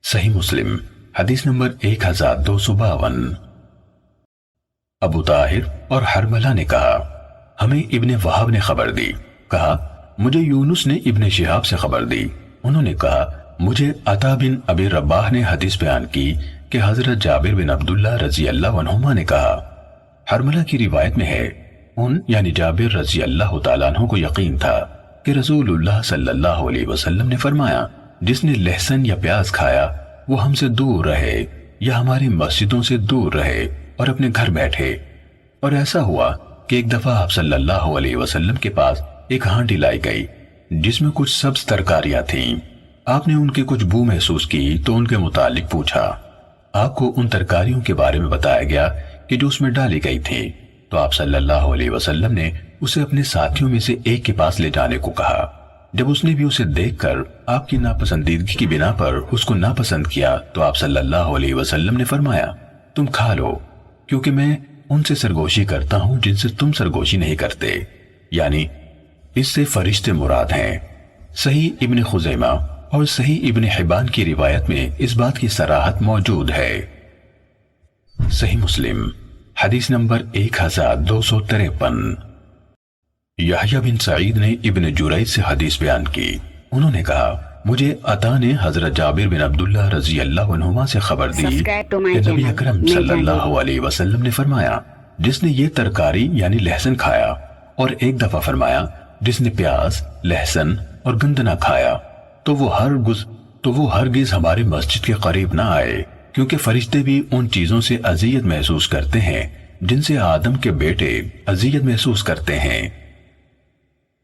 Speaker 1: صحیح مسلم حدیث نمبر 1252۔ ابو طاہر اور حرملہ نے کہا ہمیں ابن وہب نے خبر دی، کہا مجھے یونس نے ابن شہاب سے خبر دی، انہوں نے کہا مجھے عطا بن ابی رباح نے حدیث بیان کی کہ حضرت جابر بن عبداللہ رضی اللہ عنہما نے کہا۔ حرملہ کی روایت میں ہے ان یعنی جابر رضی اللہ تعالیٰ عنہ کو یقین تھا کہ رسول اللہ صلی اللہ علیہ وسلم نے فرمایا جس نے لہسن یا پیاز کھایا وہ ہم سے دور رہے یا ہماری مسجدوں سے دور رہے اور اپنے گھر بیٹھے۔ اور ایسا ہوا کہ ایک دفعہ آپ صلی اللہ علیہ وسلم کے پاس ایک ہانڈی لائی گئی جس میں کچھ سبز ترکاریاں تھیں۔ آپ نے ان کی کچھ بو محسوس کی تو ان کے متعلق پوچھا۔ آپ کو ان ترکاریوں کے بارے میں بتایا گیا کہ جو اس میں ڈالی گئی تھی، تو آپ صلی اللہ علیہ وسلم نے اسے اپنے ساتھیوں میں سے ایک کے پاس لے جانے کو کہا۔ جب اس نے بھی اسے دیکھ کر آپ کی ناپسندیدگی کی بنا پر اس کو ناپسند کیا تو آپ صلی اللہ علیہ وسلم نے فرمایا تم کھا لو، کیونکہ میں ان سے سرگوشی کرتا ہوں جن سے تم سرگوشی نہیں کرتے، یعنی اس سے فرشتے مراد ہیں۔ صحیح ابن خزیمہ اور صحیح ابن حبان کی روایت میں اس بات کی صراحت موجود ہے۔ صحیح مسلم حدیث نمبر 1253۔ یحییٰ بن سعید نے ابن جریج سے حدیث بیان کی، انہوں نے کہا مجھے عطا نے حضرت جابر بن عبداللہ رضی اللہ عنہما سے خبر دی کہ نبی اکرم صلی اللہ علیہ وسلم نے فرمایا جس نے یہ ترکاری یعنی لہسن کھایا، اور ایک دفعہ فرمایا جس نے پیاز، لہسن اور گندنا کھایا تو وہ ہرگز ہماری مسجد کے قریب نہ آئے، کیونکہ فرشتے بھی ان چیزوں سے اذیت محسوس کرتے ہیں جن سے آدم کے بیٹے اذیت محسوس کرتے ہیں۔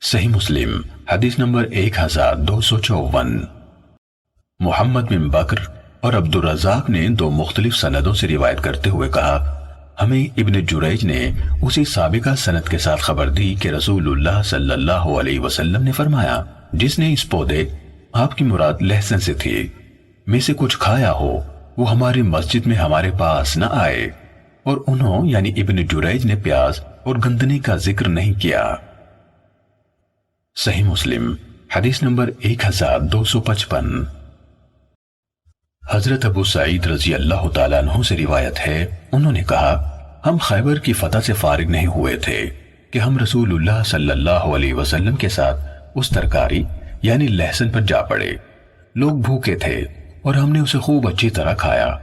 Speaker 1: صحیح مسلم حدیث نمبر 1254۔ محمد بن بکر اور عبد الرزاق نے دو مختلف سندوں سے روایت کرتے ہوئے کہا ہمیں ابن جریج نے اسی سابقہ سند کے ساتھ خبر دی کہ رسول اللہ صلی اللہ علیہ وسلم نے فرمایا جس نے اس پودے، آپ کی مراد لہسن سے تھی، میں سے کچھ کھایا ہو وہ ہماری مسجد میں ہمارے پاس نہ آئے، اور انہوں یعنی ابن جریج نے پیاز اور گندنے کا ذکر نہیں کیا۔ صحیح مسلم حدیث نمبر 1255۔ حضرت ابو سعید رضی اللہ تعالیٰ عنہ سے روایت ہے، انہوں نے کہا ہم خیبر کی فتح سے فارغ نہیں ہوئے تھے کہ ہم رسول اللہ صلی اللہ علیہ وسلم کے ساتھ اس ترکاری یعنی لہسن پر جا پڑے۔ لوگ بھوکے تھے اور ہم نے اسے خوب اچھی طرح کھایا۔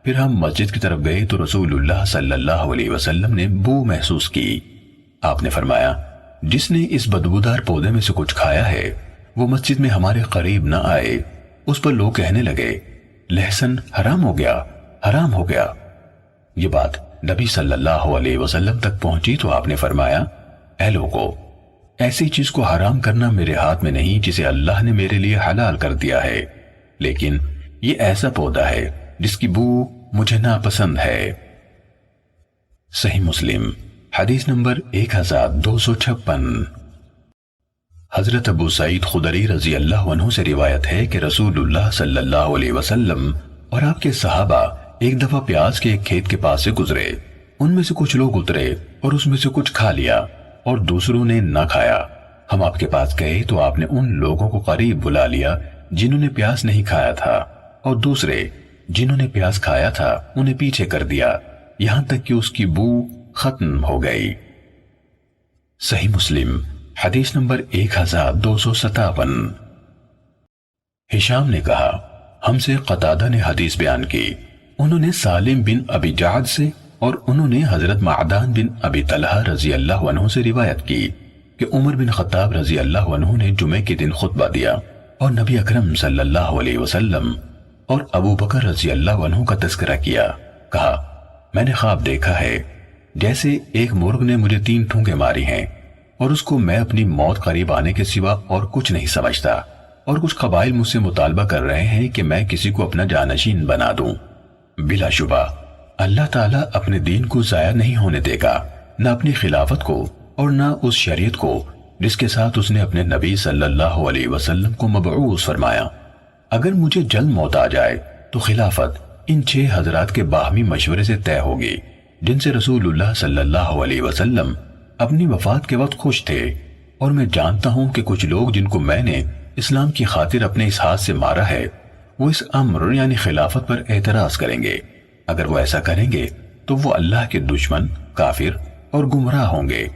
Speaker 1: پھر ہم مسجد کی طرف گئے تو رسول اللہ صلی اللہ علیہ وسلم نے بو محسوس کی۔ آپ نے فرمایا جس نے اس بدبودار پودے میں سے کچھ کھایا ہے وہ مسجد میں ہمارے قریب نہ آئے۔ اس پر لوگ کہنے لگے لہسن حرام ہو گیا، حرام ہو گیا۔ یہ بات نبی صلی اللہ علیہ وسلم تک پہنچی تو آپ نے فرمایا اے لوگو، ایسی چیز کو حرام کرنا میرے ہاتھ میں نہیں جسے اللہ نے میرے لیے حلال کر دیا ہے، لیکن یہ ایسا پودا ہے جس کی بو مجھے ناپسند ہے۔ صحیح مسلم حدیث نمبر 1256۔ حضرت ابو سعید خدری رضی اللہ عنہ سے روایت ہے کہ رسول اللہ صلی اللہ علیہ وسلم اور آپ کے صحابہ ایک دفعہ پیاز کے ایک کھیت کے پاس سے گزرے۔ ان میں سے کچھ لوگ اترے اور اس میں سے کچھ کھا لیا اور دوسروں نے نہ کھایا۔ ہم آپ کے پاس گئے تو آپ نے ان لوگوں کو قریب بلا لیا جنہوں نے پیاز نہیں کھایا تھا، اور دوسرے جنہوں نے پیاز کھایا تھا انہیں پیچھے کر دیا، یہاں تک کہ اس کی بو ختم ہو گئی۔ صحیح مسلم حدیث نمبر 1257۔ ہشام نے کہا، ہم سے قتادہ نے حدیث بیان کی، انہوں نے سالم بن ابی جعد سے اور انہوں نے حضرت معدان بن ابی طلحہ رضی اللہ عنہ سے روایت کی کہ عمر بن خطاب رضی اللہ عنہ نے جمعے کے دن خطبہ دیا اور نبی اکرم صلی اللہ علیہ وسلم اور ابو بکر رضی اللہ عنہ کا تذکرہ کیا۔ کہا، میں نے خواب دیکھا ہے جیسے ایک مرغ نے مجھے 3 ٹھونگے ماری ہیں اور اس کو میں اپنی موت قریب آنے کے سوا اور کچھ نہیں سمجھتا، اور کچھ قبائل مجھ سے مطالبہ کر رہے ہیں کہ میں کسی کو اپنا جانشین بنا دوں۔ بلا شبہ اللہ تعالیٰ اپنے دین کو ضائع نہیں ہونے دے گا، نہ اپنی خلافت کو اور نہ اس شریعت کو جس کے ساتھ اس نے اپنے نبی صلی اللہ علیہ وسلم کو مبعوث فرمایا۔ اگر مجھے جلد موت آ جائے تو خلافت ان 6 حضرات کے باہمی مشورے سے طے ہوگی جن سے رسول اللہ صلی اللہ علیہ وسلم اپنی وفات کے وقت خوش تھے، اور میں جانتا ہوں کہ کچھ لوگ جن کو میں نے اسلام کی خاطر اپنے اس ہاتھ سے مارا ہے وہ اس امر یعنی خلافت پر اعتراض کریں گے۔ اگر وہ ایسا کریں گے تو وہ اللہ کے دشمن، کافر اور گمراہ ہوں گے۔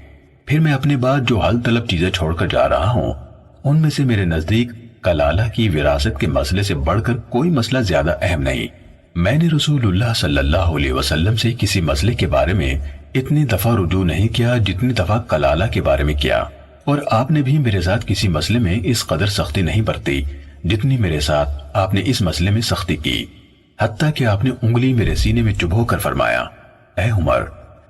Speaker 1: پھر میں اپنے بعد جو حل طلب چیزیں چھوڑ کر جا رہا ہوں ان میں سے میرے نزدیک کلالہ کی وراثت کے مسئلے سے بڑھ کر کوئی مسئلہ زیادہ اہم نہیں۔ میں نے رسول اللہ صلی اللہ علیہ وسلم سے کسی مسئلے کے بارے میں اتنی دفعہ رجوع نہیں کیا جتنی دفعہ کلالہ کے بارے میں کیا، اور آپ نے بھی میرے ساتھ کسی مسئلے میں اس قدر سختی نہیں برتی جتنی میرے ساتھ آپ نے اس مسئلے میں سختی کی، حتیٰ کہ آپ نے انگلی میرے سینے میں چبھو کر فرمایا، اے عمر،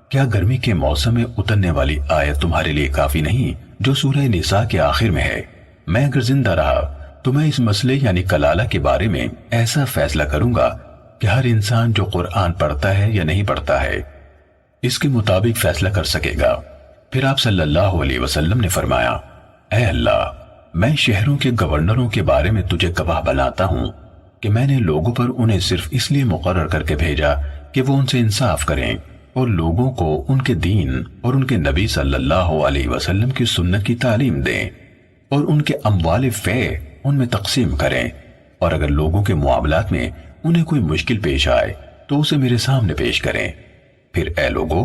Speaker 1: کیا گرمی کے موسم میں اترنے والی آیت تمہارے لیے کافی نہیں جو سورہ نساء کے آخر میں ہے؟ میں اگر زندہ رہا تو میں اس مسئلے یعنی کلالہ کے بارے میں ایسا فیصلہ کروں گا کہ ہر انسان جو قرآن پڑھتا ہے یا نہیں پڑھتا ہے اس کے مطابق فیصلہ کر سکے گا۔ پھر آپ صلی اللہ علیہ وسلم نے فرمایا، اے اللہ، میں شہروں کے گورنروں کے بارے میں تجھے گواہ بناتا ہوں کہ میں نے لوگوں پر انہیں صرف اس لیے مقرر کر کے بھیجا کہ وہ ان سے انصاف کریں اور لوگوں کو ان کے دین اور ان کے نبی صلی اللہ علیہ وسلم کی سنت کی تعلیم دیں، اور ان کے اموال فے ان میں تقسیم کریں، اور اگر لوگوں کے معاملات میں انہیں کوئی مشکل پیش آئے تو اسے میرے سامنے پیش کریں۔ پھر اے لوگو،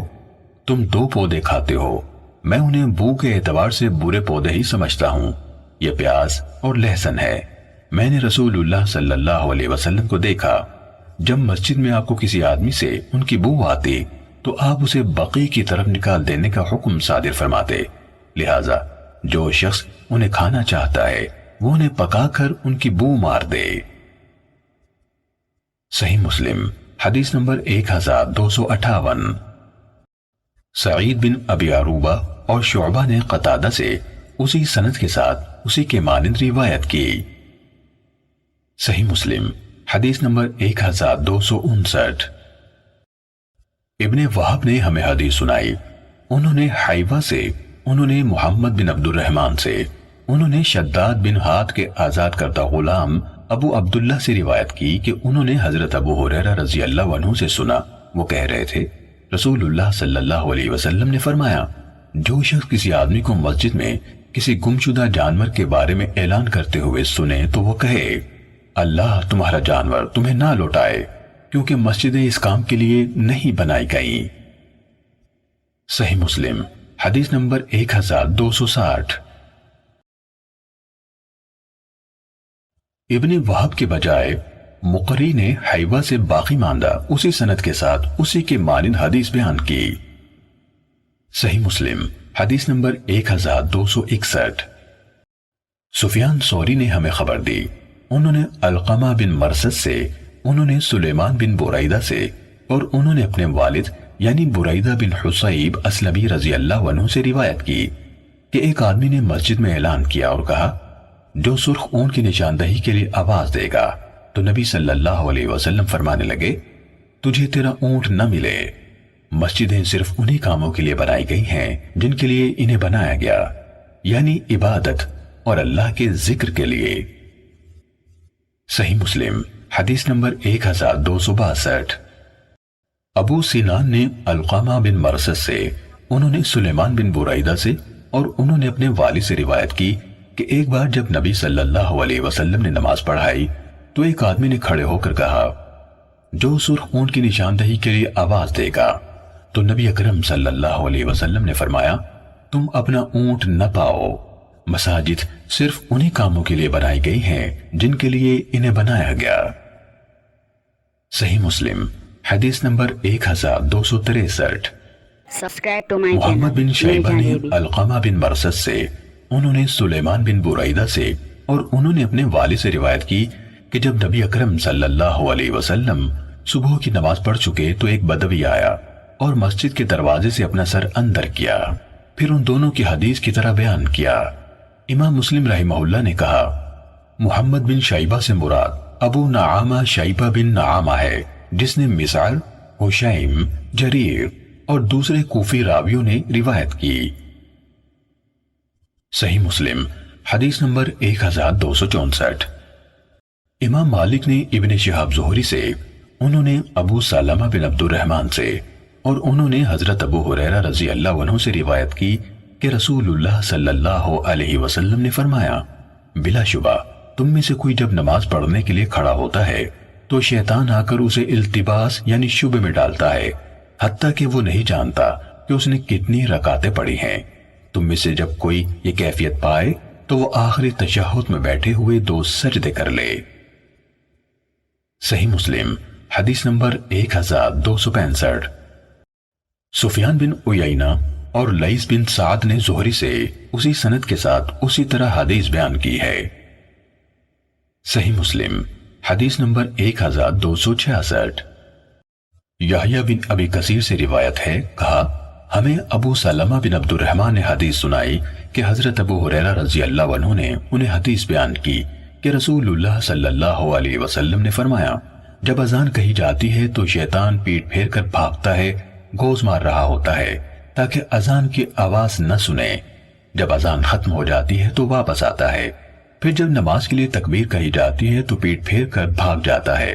Speaker 1: تم 2 پودے کھاتے ہو، میں انہیں بو کے اعتبار سے برے پودے ہی سمجھتا ہوں، یہ پیاز اور لہسن ہے۔ میں نے رسول اللہ صلی اللہ علیہ وسلم کو دیکھا، جب مسجد میں آپ کو کسی آدمی سے ان کی بو آتی تو آپ اسے بقی کی طرف نکال دینے کا حکم صادر فرماتے، لہٰذا جو شخص انہیں کھانا چاہتا ہے وہ انہیں پکا کر ان کی بو مار دے۔ صحیح مسلم حدیث نمبر 1258۔ سعید بن ابی عروبہ اور شعبہ نے قتادہ سے اسی سند کے ساتھ اسی کے مانند روایت کی۔ صحیح مسلم حدیث نمبر 1259۔ ابن وہب نے ہمیں حدیث سنائی، انہوں نے حیوہ سے، انہوں نے محمد بن عبد الرحمن سے، انہوں نے شداد بن ہاتھ کے آزاد کردہ غلام ابو عبداللہ سے روایت کی کہ انہوں نے حضرت ابو ہریرہ رضی اللہ عنہ سے سنا، وہ کہہ رہے تھے، رسول اللہ صلی اللہ علیہ وسلم نے فرمایا، جو شخص کسی آدمی کو مسجد میں کسی گمشدہ جانور کے بارے میں اعلان کرتے ہوئے سنے تو وہ کہے، اللہ تمہارا جانور تمہیں نہ لوٹائے، کیونکہ مسجدیں اس کام کے لیے نہیں بنائی گئیں۔ صحیح مسلم حدیث نمبر 1260۔ ابن وہب کے بجائے مقری نے حیوہ سے باقی ماندہ اسی سند کے ساتھ اسی کے مانند حدیث بیان کی۔ صحیح مسلم حدیث نمبر 1261۔ سفیان ثوری نے ہمیں خبر دی، انہوں نے علقمہ بن مرثد سے، انہوں نے سلیمان بن بریدہ سے، اور انہوں نے اپنے والد یعنی بریدہ بن حصیب اسلمی رضی اللہ عنہ سے روایت کی کہ ایک آدمی نے مسجد میں اعلان کیا اور کہا جو سرخ اونٹ کی نشاندہی کے لیے آواز دے گا، تو نبی صلی اللہ علیہ وسلم فرمانے لگے تجھے تیرا اونٹ نہ ملے۔ مسجدیں صرف انہی کاموں کے لیے بنائی گئی ہیں جن کے لیے انہیں بنایا گیا، یعنی عبادت اور اللہ کے ذکر کے لیے۔ صحیح مسلم حدیث نمبر 1262۔ ابو سینان نے علقمہ بن مرثد سے، انہوں نے سلیمان بن بریدہ سے اور انہوں نے اپنے والد سے روایت کی کہ ایک بار جب نبی صلی اللہ علیہ وسلم نے نماز پڑھائی تو ایک آدمی نے کھڑے ہو کر کہا جو سرخ اونٹ کی نشاندہی کے لیے آواز دے گا، تو نبی اکرم صلی اللہ علیہ وسلم نے فرمایا تم اپنا اونٹ نہ پاؤ، مساجد صرف انہی کاموں کے لیے بنائی گئی ہیں جن کے لیے انہیں بنایا گیا۔ صحیح مسلم حدیث نمبر 1263۔
Speaker 2: Subscribe to my
Speaker 1: Muhammad
Speaker 2: channel.
Speaker 1: بن شیبہ
Speaker 2: Mirza
Speaker 1: نے
Speaker 2: Devi.
Speaker 1: علقمہ بن مرثد سے، انہوں نے سلیمان بن بریدہ سے اور انہوں نے اپنے والد سے روایت کی کہ جب نبی اکرم صلی اللہ علیہ وسلم صبح کی نماز پڑھ چکے تو ایک بدوی آیا اور مسجد کے دروازے سے اپنا سر اندر کیا، پھر ان دونوں کی حدیث کی طرح بیان کیا۔ امام مسلم رحمہ اللہ نے کہا محمد بن شیبہ سے مراد ابو نعامہ شیبہ بن نعامہ ہے جس نے مسعر، حشیم، جریر اور دوسرے کوفی راویوں نے روایت کی۔ صحیح مسلم حدیث نمبر 1264۔ امام مالک نے ابن شہاب زہری سے، انہوں نے ابو سلمہ بن عبد الرحمن سے اور انہوں نے حضرت ابو ہریرہ رضی اللہ عنہ سے روایت کی کہ رسول اللہ صلی اللہ علیہ وسلم نے فرمایا بلا شبہ تم میں سے کوئی جب نماز پڑھنے کے لیے کھڑا ہوتا ہے تو شیطان آ کر اسے التباس یعنی شبہ میں ڈالتا ہے، حتیٰ کہ وہ نہیں جانتا کہ اس نے کتنی رکعتیں پڑھی ہیں۔ تم میں سے جب کوئی یہ کیفیت پائے تو وہ آخری تشہد میں بیٹھے ہوئے 2 سجدے کر لے۔ صحیح مسلم حدیث نمبر 1265۔ سفیان بن عیینہ اور لیث بن سعد نے زہری سے اسی سند کے ساتھ اسی طرح حدیث بیان کی ہے۔ صحیح مسلم حدیث نمبر 1266۔ یحییٰ بن ابی کثیر سے روایت ہے، کہا ہمیں ابو سلمہ بن عبد الرحمن نے حدیث سنائی کہ حضرت ابو ہریرہ رضی اللہ عنہ نے انہیں حدیث بیان کی کہ رسول اللہ صلی اللہ علیہ وسلم نے فرمایا جب اذان کہی جاتی ہے تو شیطان پیٹ پھیر کر بھاگتا ہے، گوز مار رہا ہوتا ہے تاکہ اذان کی آواز نہ سنے، جب اذان ختم ہو جاتی ہے تو واپس آتا ہے، پھر جب نماز کے لیے تکبیر کہی جاتی ہے تو پیٹ پھیر کر بھاگ جاتا ہے،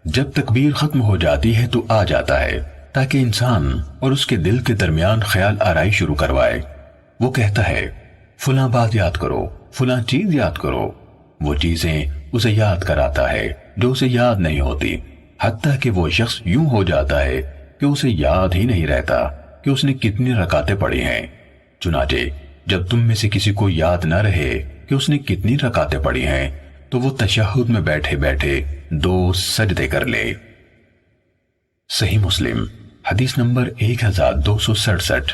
Speaker 1: جب تکبیر ختم ہو جاتی ہے تو آ جاتا ہے تاکہ انسان اور اس کے دل کے درمیان خیال آرائی شروع کروائے۔ وہ کہتا ہے فلاں بات یاد کرو، فلاں چیز یاد کرو، وہ چیزیں اسے یاد کراتا ہے جو اسے یاد نہیں ہوتی، حتیٰ کہ وہ شخص یوں ہو جاتا ہے کہ اسے یاد ہی نہیں رہتا کہ اس نے کتنی رکعتیں پڑھی ہیں۔ چنانچہ جب تم میں سے کسی کو یاد نہ رہے کہ اس نے کتنی رکعتیں پڑھی ہیں تو وہ تشہد میں بیٹھے بیٹھے 2 سجدے کر لے۔ صحیح مسلم حدیث نمبر 1267۔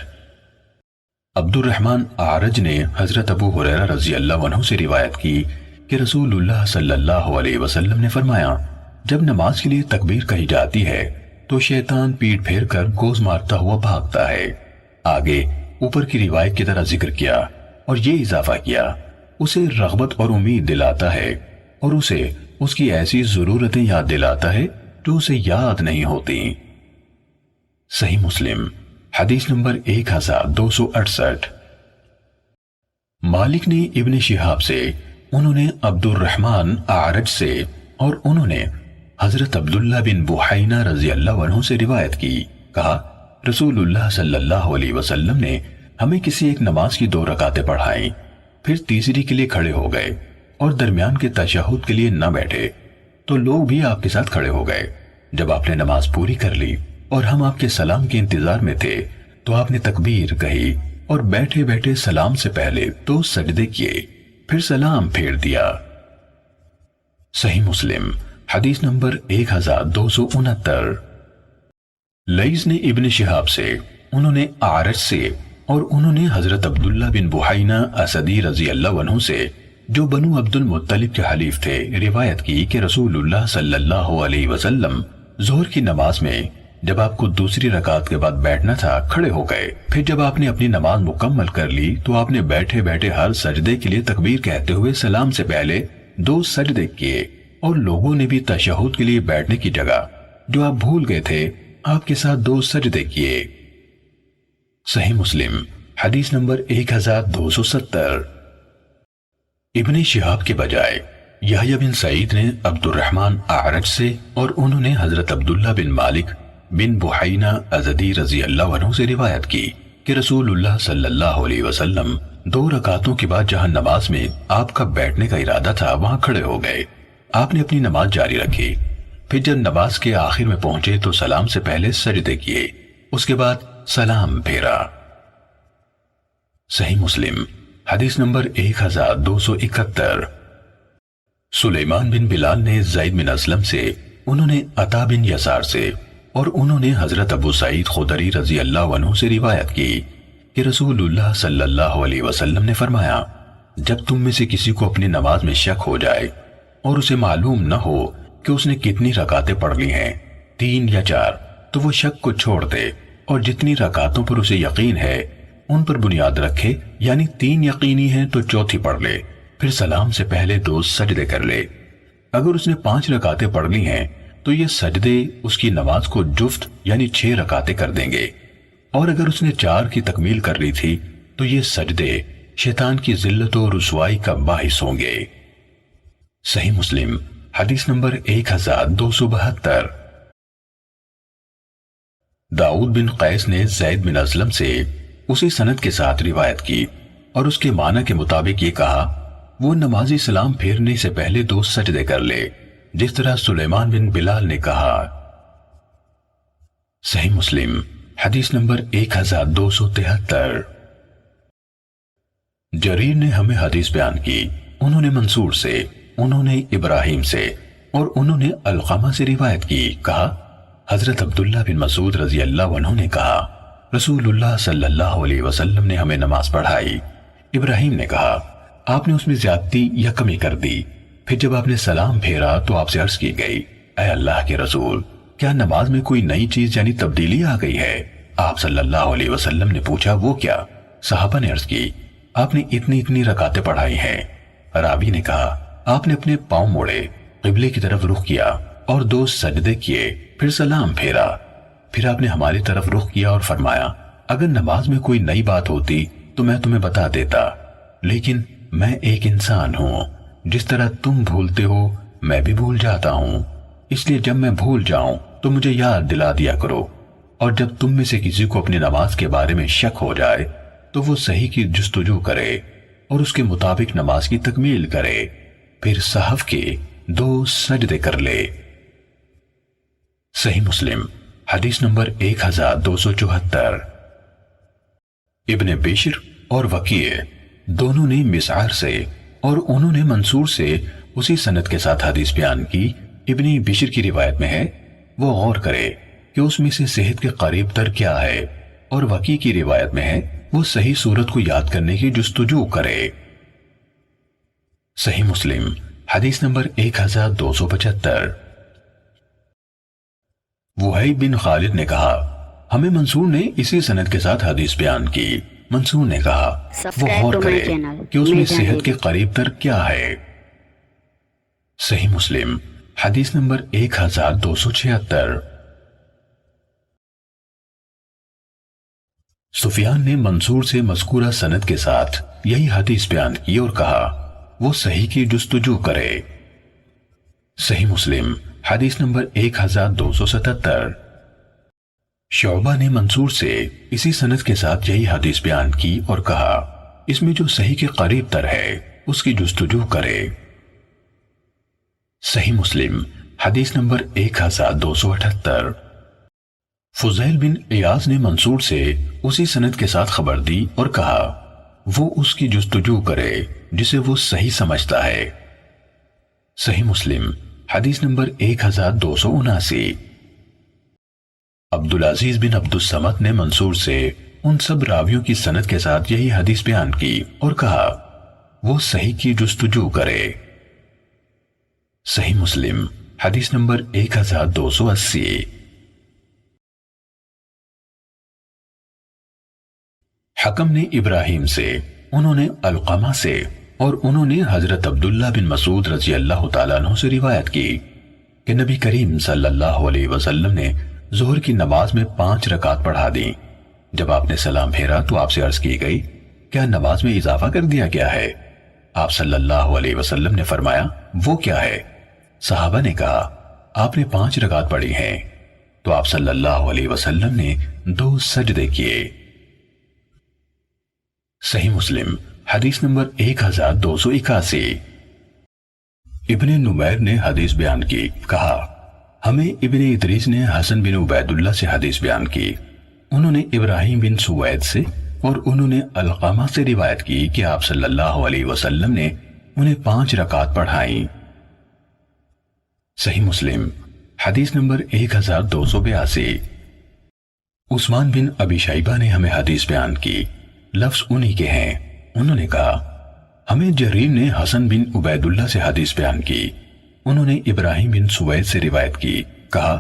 Speaker 1: عبد الرحمن اعرج نے حضرت ابو ہریرہ رضی اللہ عنہ سے روایت کی کہ رسول اللہ صلی اللہ علیہ وسلم نے فرمایا جب نماز کے لیے تکبیر کہی جاتی ہے تو شیطان پیٹ پھیر کر گوز مارتا ہوا بھاگتا ہے۔ آگے اوپر کی روایت کی طرح ذکر کیا اور یہ اضافہ کیا اسے رغبت اور امید دلاتا ہے اور اسے اس کی ایسی ضرورتیں یاد دلاتا ہے جو اسے یاد نہیں ہوتی۔ صحیح مسلم حدیث نمبر 1268۔ مالک نے ابن شہاب سے، انہوں نے عبد الرحمن اعرج سے اور انہوں نے حضرت عبداللہ بن بحینہ رضی اللہ عنہ سے روایت کی، کہا رسول اللہ صلی اللہ علیہ وسلم نے ہمیں کسی ایک نماز کی 2 رکعتیں پڑھائیں، پھر تیسری کے لیے کھڑے ہو گئے اور درمیان کے تشہد کے لیے نہ بیٹھے تو لوگ بھی آپ کے ساتھ کھڑے ہو گئے۔ جب آپ نے نماز پوری کر لی اور ہم آپ کے سلام کے انتظار میں تھے تو آپ نے تکبیر کہی اور بیٹھے بیٹھے سلام سے پہلے 2 سجدے کیے، پھر سلام پھیر دیا۔ صحیح مسلم حدیث نمبر 1269۔ لیث نے ابن شہاب سے، انہوں نے اعرج سے اور انہوں نے حضرت عبداللہ بن بحینہ اسدی رضی اللہ عنہ سے جو بنو عبد المطلب کے حلیف تھے روایت کی کہ رسول اللہ صلی اللہ علیہ وسلم ظہر کی نماز میں جب آپ کو دوسری رکعت کے بعد بیٹھنا تھا کھڑے ہو گئے، پھر جب آپ نے اپنی نماز مکمل کر لی تو آپ نے بیٹھے بیٹھے ہر سجدے کے لیے تکبیر کہتے ہوئے سلام سے پہلے 2 سجدے کیے، اور لوگوں نے بھی تشہد کے لیے بیٹھنے کی جگہ جو آپ بھول گئے تھے آپ کے ساتھ 2 سجدے کیے۔ صحیح مسلم حدیث نمبر 1270۔ ابن شہاب کے بجائے یحییٰ بن سعید نے عبد الرحمن اعرج سے اور انہوں نے حضرت عبداللہ بن مالک بن بحینہ ازدی رضی اللہ عنہ سے روایت کی کہ رسول اللہ صلی اللہ علیہ وسلم 2 رکعتوں کے بعد جہاں نماز میں آپ کا بیٹھنے کا ارادہ تھا وہاں کھڑے ہو گئے۔ آپ نے اپنی نماز جاری رکھی، پھر جب نماز کے آخر میں پہنچے تو سلام سے پہلے سجدے کیے، اس کے بعد سلام پھیرا۔ صحیح مسلم حدیث نمبر 1271۔ سلیمان بن بلال نے زید بن اسلم سے، انہوں نے عطا بن یسار سے اور انہوں نے حضرت ابو سعید خدری رضی اللہ عنہ سے روایت کی کہ رسول اللہ صلی اللہ علیہ وسلم نے فرمایا، جب تم میں سے کسی کو اپنی نماز میں شک ہو جائے اور اسے معلوم نہ ہو کہ اس نے کتنی رکعتیں پڑھ لی ہیں، 3 یا 4، تو وہ شک کو چھوڑ دے اور جتنی رکعتوں پر اسے یقین ہے ان پر بنیاد رکھے، یعنی 3 یقینی ہیں تو چوتھی پڑھ لے، پھر سلام سے پہلے 2 سجدے کر لے۔ اگر اس نے 5 رکعتیں پڑھ لی ہیں تو یہ سجدے اس کی نماز کو جفت یعنی 6 رکعتیں کر دیں گے، اور اگر اس نے 4 کی تکمیل کر لی تھی تو یہ سجدے شیطان کی ذلت و رسوائی کا باعث ہوں گے۔ صحیح مسلم حدیث نمبر 1272۔ داؤد بن قیس نے زید بن اسلم سے اسی سند کے ساتھ روایت کی اور اس کے معنی کے مطابق یہ کہا، وہ نمازی سلام پھیرنے سے پہلے 2 سجدے کر لے، جس طرح سلیمان بن بلال نے کہا۔ صحیح مسلم حدیث نمبر 1273۔ جریر نے ہمیں حدیث بیان کی، انہوں نے منصور سے، انہوں نے ابراہیم سے اور انہوں نے علقمہ سے روایت کی، کہا حضرت عبداللہ بن مسعود رضی اللہ عنہ نے کہا، رسول اللہ صلی اللہ علیہ وسلم نے ہمیں نماز پڑھائی۔ ابراہیم نے کہا، آپ نے اس میں زیادتی یا کمی کر دی۔ پھر جب آپ نے سلام پھیرا تو آپ سے عرض کی گئی، اے اللہ کے رسول، کیا نماز میں کوئی نئی چیز یعنی تبدیلی آ گئی ہے؟ آپ صلی اللہ علیہ وسلم نے پوچھا، وہ کیا؟ صحابہ نے عرض کی، آپ نے اتنی رکعتیں پڑھائی ہیں۔ راوی نے کہا، آپ نے اپنے پاؤں موڑے، قبلے کی طرف رخ کیا اور 2 سجدے کیے، پھر سلام پھیرا۔ پھر آپ نے ہماری طرف رخ کیا اور فرمایا، اگر نماز میں کوئی نئی بات ہوتی تو میں تمہیں بتا دیتا، لیکن میں ایک انسان ہوں، جس طرح تم بھولتے ہو میں بھی بھول جاتا ہوں، اس لیے جب میں بھول جاؤں تو مجھے یاد دلا دیا کرو، اور جب تم میں سے کسی کو اپنی نماز کے بارے میں شک ہو جائے تو وہ صحیح کی جستجو کرے اور اس کے مطابق نماز کی تکمیل کرے، پھر صحف کے 2 سجدے کر لے۔ صحیح مسلم حدیث نمبر 1274۔ ابن بشر اور وکیع دونوں نے مسعر سے اور انہوں نے منصور سے اسی سند کے ساتھ حدیث بیان کی۔ ابن بشر کی روایت میں ہے، وہ غور کرے کہ اس میں سے صحت کے قریب تر کیا ہے، اور وکیع کی روایت میں ہے، وہ صحیح صورت کو یاد کرنے کی جستجو کرے۔ صحیح مسلم حدیث نمبر 1275۔ وہیب بن خالد نے کہا، ہمیں منصور نے اسی سند کے ساتھ حدیث بیان کی۔ منصور نے کہا، وہ غور کرے کہ اس میں صحت کے قریب تر کیا ہے۔ صحیح مسلم حدیث نمبر 1276۔ سفیان نے منصور سے مذکورہ سند کے ساتھ یہی حدیث بیان کی اور کہا، وہ صحیح کی جستجو کرے۔ صحیح مسلم حدیث نمبر 1277۔ شعبہ نے منصور سے اسی سند کے ساتھ یہی حدیث بیان کی اور کہا، اس میں جو صحیح کے قریب تر ہے اس کی جستجو کرے۔ صحیح مسلم حدیث نمبر 1278۔ فضیل بن عیاض نے منصور سے اسی سند کے ساتھ خبر دی اور کہا، وہ اس کی جستجو کرے جسے وہ صحیح سمجھتا ہے۔ صحیح مسلم حدیث نمبر 1279۔ عبدالعزیز بن عبد الصمد نے منصور سے ان سب راویوں کی سند کے ساتھ یہی حدیث بیان کی اور کہا، وہ صحیح کی جستجو کرے۔ صحیح مسلم حدیث نمبر 1280۔ حکم نے ابراہیم سے، انہوں نے علقمہ سے، اور انہوں نے حضرت عبداللہ بن مسعود رضی اللہ تعالیٰ عنہ سے روایت کی کہ نبی کریم صلی اللہ علیہ وسلم نے ظہر کی نماز میں 5 رکعت پڑھا دیں۔ جب آپ نے سلام پھیرا تو آپ سے عرض کی گئی، کیا نماز میں اضافہ کر دیا گیا ہے؟ آپ صلی اللہ علیہ وسلم نے فرمایا، وہ کیا ہے؟ صحابہ نے کہا، آپ نے 5 رکعت پڑھی ہیں۔ تو آپ صلی اللہ علیہ وسلم نے 2 سجدے کیے۔ صحیح مسلم حدیث نمبر 1281۔ ابن نمیر نے حدیث بیان کی، کہا ہمیں ابن ادریس نے حسن بن عبید اللہ سے حدیث بیان کی، انہوں نے ابراہیم بن سوید سے اور انہوں نے علقمہ سے روایت کی کہ آپ صلی اللہ علیہ وسلم نے انہیں 5 رکعت پڑھائیں۔ صحیح مسلم حدیث نمبر 1282۔ عثمان بن ابی شیبہ نے ہمیں حدیث بیان کی، لفظ انہی کے ہیں۔ انہوں نے کہا ہمیں جریر نے حسن بن عبید اللہ سے حدیث بیان کی، انہوں نے ابراہیم بن سوید سے روایت کی، کہا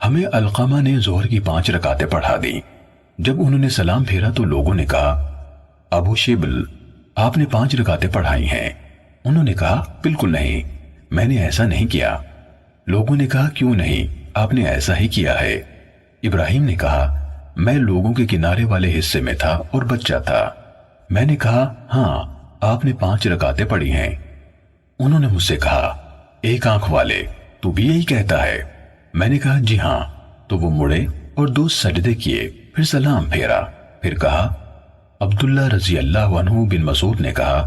Speaker 1: ہمیں علقمہ نے ظہر کی 5 رکعتیں پڑھا دیں۔ جب انہوں نے سلام پھیرا تو لوگوں نے کہا، ابو شبل آپ نے 5 رکعتیں پڑھائی ہیں؟ انہوں نے کہا، بالکل نہیں، میں نے ایسا نہیں کیا۔ لوگوں نے کہا، کیوں نہیں؟ آپ نے ایسا ہی کیا ہے۔ ابراہیم نے کہا، میں لوگوں کے کنارے والے حصے میں تھا اور بچہ تھا۔ میں نے کہا، ہاں آپ نے 5 رکعتیں پڑھی ہیں۔ انہوں نے مجھ سے کہا، ایک آنکھ والے تو بھی یہی کہتا ہے؟ میں نے کہا، جی ہاں۔ تو وہ مڑے اور 2 سجدے کیے، پھر سلام پھیرا، پھر کہا، عبداللہ رضی اللہ عنہ بن مسعود نے کہا،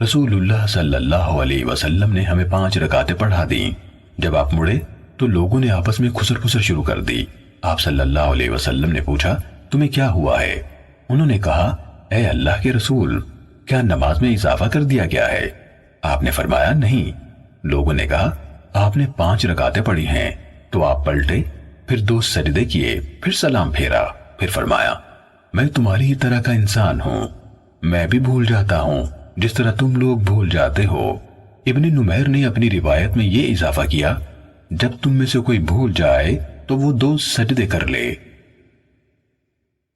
Speaker 1: رسول اللہ صلی اللہ علیہ وسلم نے ہمیں 5 رکعتیں پڑھا دیں۔ جب آپ مڑے تو لوگوں نے آپس میں خسر خسر شروع کر دی۔ آپ صلی اللہ علیہ وسلم نے پوچھا، تمہیں کیا ہوا ہے؟ انہوں نے کہا، اے اللہ کے رسول، کیا نماز میں اضافہ کر دیا گیا ہے؟ آپ نے فرمایا، نہیں۔ لوگوں نے کہا، آپ نے 5 رکعتیں پڑھی ہیں۔ تو آپ پلٹے، پھر 2 سجدے کیے، پھر سلام پھیرا، پھر فرمایا، میں تمہاری ہی طرح کا انسان ہوں، میں بھی بھول جاتا ہوں جس طرح تم لوگ بھول جاتے ہو۔ ابن نمیر نے اپنی روایت میں یہ اضافہ کیا، جب تم میں سے کوئی بھول جائے تو وہ 2 سجدے کر لے۔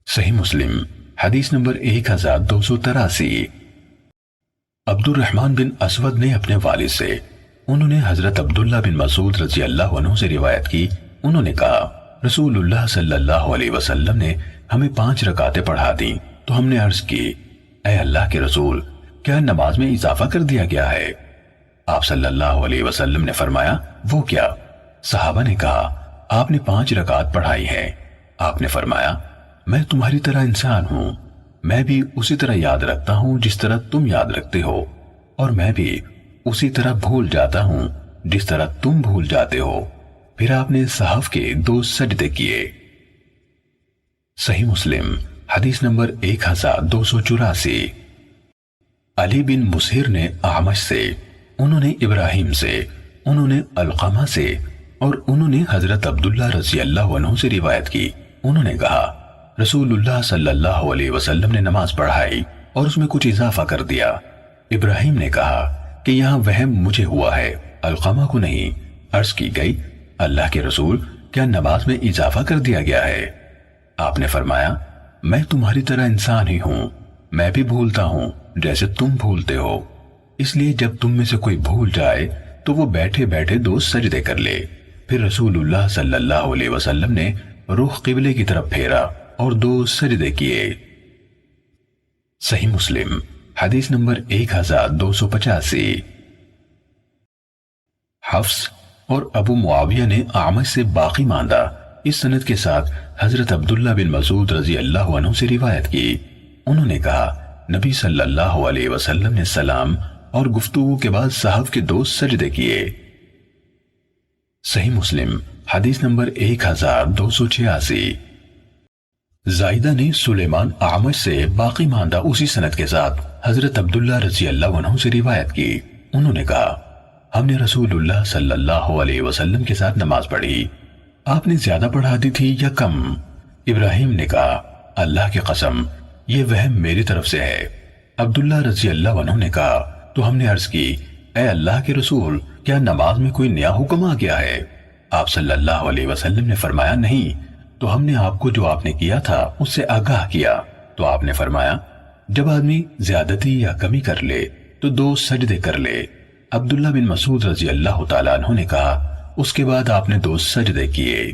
Speaker 1: صحیح مسلم حدیث نمبر 1283۔ عبد الرحمن بن اسود نے اپنے والد سے، انہوں نے حضرت عبداللہ بن مسعود رضی اللہ عنہ سے روایت کی، انہوں نے کہا، رسول اللہ صلی اللہ علیہ وسلم نے ہمیں 5 رکعتیں پڑھا دیں تو ہم نے عرض کی، اے اللہ کے رسول، کیا نماز میں اضافہ کر دیا گیا ہے؟ آپ صلی اللہ علیہ وسلم نے فرمایا، وہ کیا؟ صحابہ نے کہا، آپ نے 5 رکعت پڑھائی ہیں۔ آپ نے فرمایا، میں تمہاری طرح انسان ہوں، میں بھی اسی طرح یاد رکھتا ہوں جس طرح تم یاد رکھتے ہو، اور میں بھی اسی طرح بھول جاتا ہوں جس طرح تم بھول جاتے ہو۔ پھر آپ نے صحف کے 2 سجدے کیے۔ صحیح مسلم حدیث نمبر 1284۔ علی بن مسہر نے اعمش سے، انہوں نے ابراہیم سے، انہوں نے علقمہ سے، اور انہوں نے حضرت عبداللہ رضی اللہ عنہ سے روایت کی، انہوں نے کہا، رسول اللہ صلی اللہ علیہ وسلم نے نماز پڑھائی اور اس میں کچھ اضافہ کر دیا۔ ابراہیم نے کہا کہ یہاں وہم مجھے ہوا ہے، علقمہ کو نہیں۔ عرض کی گئی، اللہ کے رسول، کیا نماز میں اضافہ کر دیا گیا ہے؟ آپ نے فرمایا، میں تمہاری طرح انسان ہی ہوں، میں بھی بھولتا ہوں جیسے تم بھولتے ہو، اس لیے جب تم میں سے کوئی بھول جائے تو وہ بیٹھے بیٹھے 2 سجدے کر لے۔ پھر رسول اللہ صلی اللہ علیہ وسلم نے رخ قبلے کی طرف پھیرا اور 2 سجدے کیے۔ صحیح مسلم حدیث نمبر 1285۔ حفص اور ابو معاویہ نے اعمش سے باقی ماندہ اس سند کے ساتھ حضرت عبداللہ بن مسعود رضی اللہ عنہ سے روایت کی، انہوں نے کہا، نبی صلی اللہ علیہ وسلم نے سلام اور گفتگو کے بعد صحف کے 2 سجدے کیے۔ صحیح مسلم حدیث نمبر 1286۔ زائدہ نے سلیمان اعمش سے باقی ماندہ اسی سند کے ساتھ حضرت عبداللہ رضی اللہ عنہ سے روایت کی، انہوں نے کہا، ہم نے رسول اللہ صلی اللہ علیہ وسلم کے ساتھ نماز پڑھی، آپ نے زیادہ پڑھا دی تھی یا کم؟ ابراہیم نے کہا، اللہ کی قسم، یہ وہم میری طرف سے ہے۔ عبداللہ رضی اللہ عنہ نے کہا تو ہم نے عرض کی، اے اللہ کے رسول، کیا نماز میں کوئی نیا حکم آ گیا ہے؟ آپ صلی اللہ علیہ وسلم نے فرمایا، نہیں۔ تو ہم نے آپ کو جو آپ نے کیا تھا اس سے آگاہ کیا، تو آپ نے فرمایا، جب آدمی زیادتی یا کمی کر لے تو 2 سجدے کر لے۔ عبداللہ بن مسعود رضی اللہ تعالیٰ عنہ نے کہا اس کے بعد آپ نے 2 سجدے کیے۔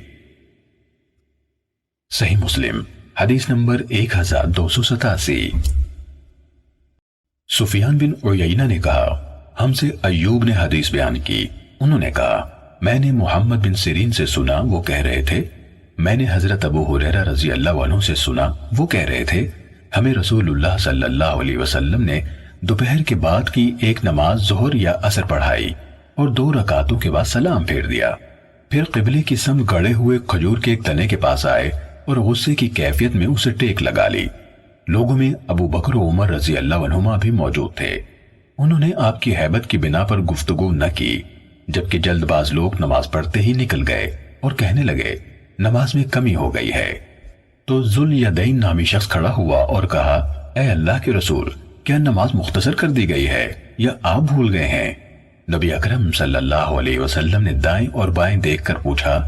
Speaker 1: صحیح مسلم حدیث نمبر 1287۔ سفیان بن عیینہ نے کہا ہم سے ایوب نے حدیث بیان کی، انہوں نے کہا میں نے محمد بن سیرین سے سنا، وہ کہہ رہے تھے میں نے حضرت ابو ہریرہ رضی اللہ عنہ سے سنا، وہ کہہ رہے تھے ہمیں رسول اللہ صلی اللہ علیہ وسلم نے دوپہر کے بعد کی ایک نماز ظہر یا عصر پڑھائی اور 2 رکعتوں کے بعد سلام پھیر دیا، پھر قبلے کی سمت گڑے ہوئے کھجور کے ایک تنے کے پاس آئے اور غصے کی کیفیت میں اسے ٹیک لگا لی۔ لوگوں میں ابو بکر و عمر رضی اللہ عنہما بھی موجود تھے۔ انہوں نے آپ کی ہیبت کی بنا پر گفتگو نہ کی، جبکہ جلد باز لوگ نماز پڑھتے ہی نکل گئے اور کہنے لگے نماز میں کمی ہو گئی ہے۔ تو ذوالیدین نامی شخص کھڑا ہوا اور کہا اے اللہ کے رسول، کیا نماز مختصر کر دی گئی ہے یا آپ بھول گئے ہیں؟ نبی اکرم صلی اللہ علیہ وسلم نے دائیں اور بائیں دیکھ کر پوچھا